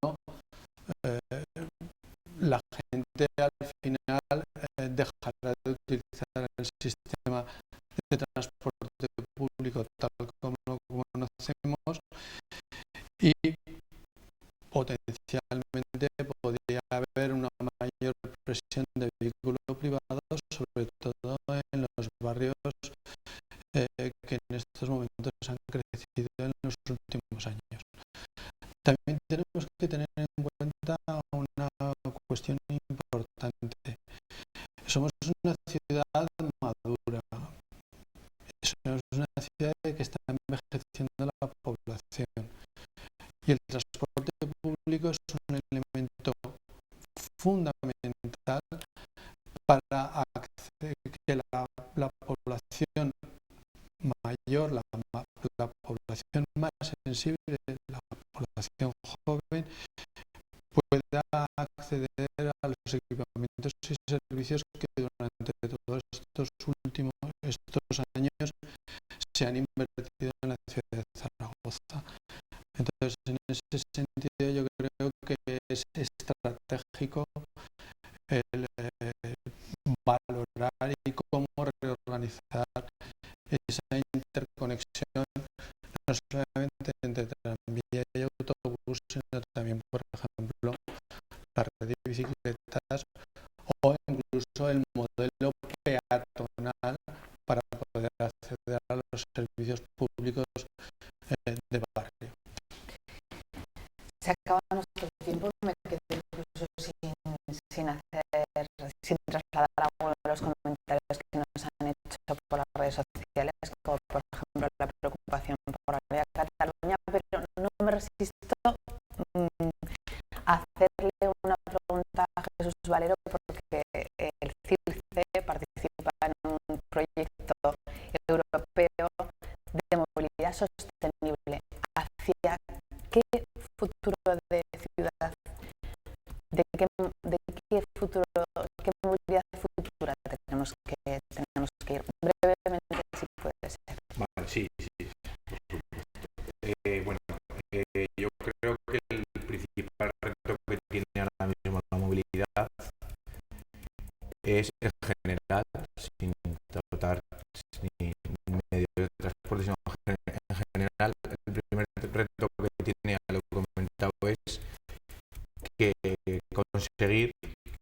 [SPEAKER 3] la gente al final dejará de utilizar el sistema de transporte público tal como lo conocemos y potencialmente podría haber una mayor presión de vehículos privados, sobre todo en los barrios que en estos momentos han crecido en los últimos años. También tenemos que tener en cuenta una cuestión importante. Somos una ciudad madura, somos una ciudad que está envejeciendo la población y el transporte público es un elemento fundamental para que la población mayor, la población más sensible, la población joven, pueda acceder a los equipamientos y servicios que durante todos estos años se han invertido en la ciudad de Zaragoza. Entonces, en ese sentido, yo creo que es estratégico el valorar y cómo reorganizar esa interconexión, no solamente entre tranvía y autobús, sino también, por ejemplo, la red de bicicletas o incluso el modelo peatonal para poder acceder a los servicios públicos de barrio.
[SPEAKER 1] Se acaba nuestro tiempo, me quedé incluso sin trasladar algunos de los comentarios que nos han hecho por las redes sociales, como por ejemplo la preocupación por la vía Cataluña, pero no me resisto a hacerle una pregunta a Jesús Valero, porque el CIRCE participa en un proyecto europeo de movilidad sostenible. ¿Hacia qué futuro de ciudad, de qué futuro, qué movilidad futura tenemos que ir? Brevemente, si puede ser.
[SPEAKER 5] Vale, sí, por supuesto. Yo creo que el principal reto que tiene ahora mismo la movilidad es, en general, sin tratar ni medios de transporte, sino en general, el primer reto que tiene, ya lo he comentado, es que conseguir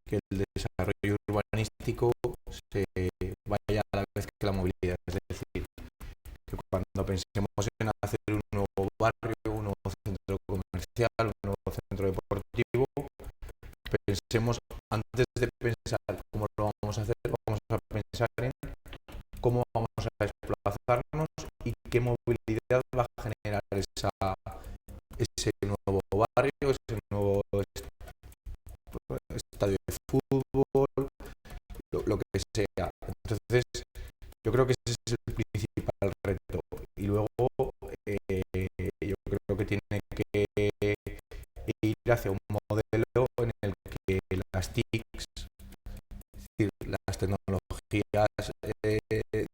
[SPEAKER 5] que el desarrollo urbanístico se vaya a la vez que la movilidad. Es decir, que cuando pensemos en hacer un nuevo barrio, un nuevo centro comercial, un nuevo centro deportivo, pensemos, antes de pensar cómo lo vamos a hacer, vamos a pensar en cómo vamos a desplazarnos y qué movilidad va a generar ese nuevo barrio, ese nuevo estadio de fútbol, lo que sea. Entonces, yo creo que ese es el principal reto. Y luego, yo creo que tiene que ir hacia un modelo en el que las TICs, es decir, las tecnologías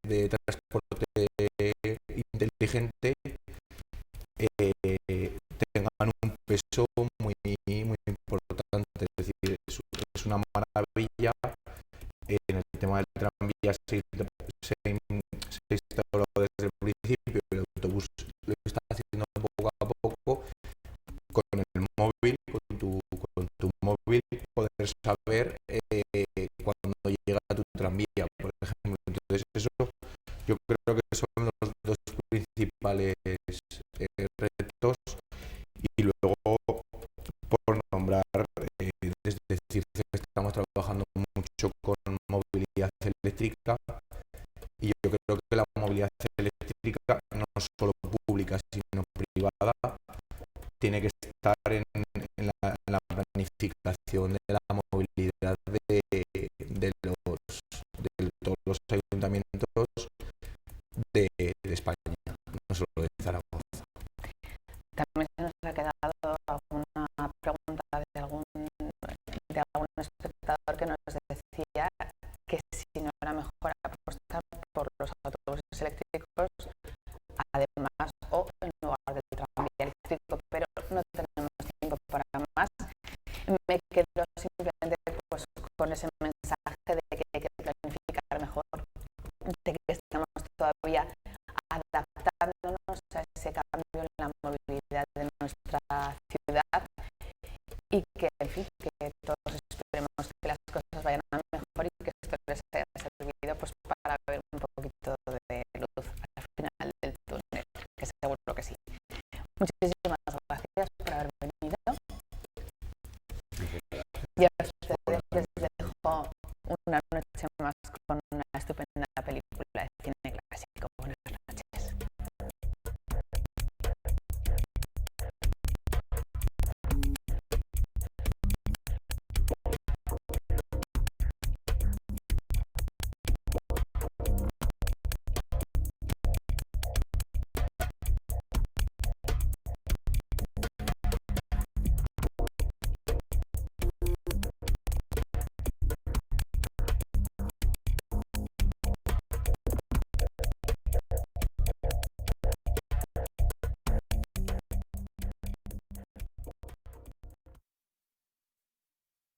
[SPEAKER 5] de transporte inteligente, tengan un peso muy importante. Es decir, es una maravilla. En el tema del tranvía se instauró desde el principio, el autobús lo está haciendo retos. Y luego, por nombrar, es decir, estamos trabajando mucho con movilidad eléctrica, y yo creo que la movilidad eléctrica, no solo pública sino privada, tiene que estar en la planificación de la movilidad de todos los ayuntamientos de España, no solo de Zaragoza.
[SPEAKER 1] También se nos ha quedado alguna pregunta de algún espectador que nos decía que si no era mejor apostar por los autobuses eléctricos, además, o en lugar del tranvía eléctrico, pero no tenemos tiempo para más. Me quedo simplemente pues con ese mensaje de que hay que planificar mejor, de que estamos todavía adaptándonos a ese cambio en la movilidad de nuestra ciudad, y que, en fin, que todos esperemos que las cosas vayan a mejor y que esto les haya servido pues para ver un poquito de luz al final del túnel, que seguro que sí. Muchísimas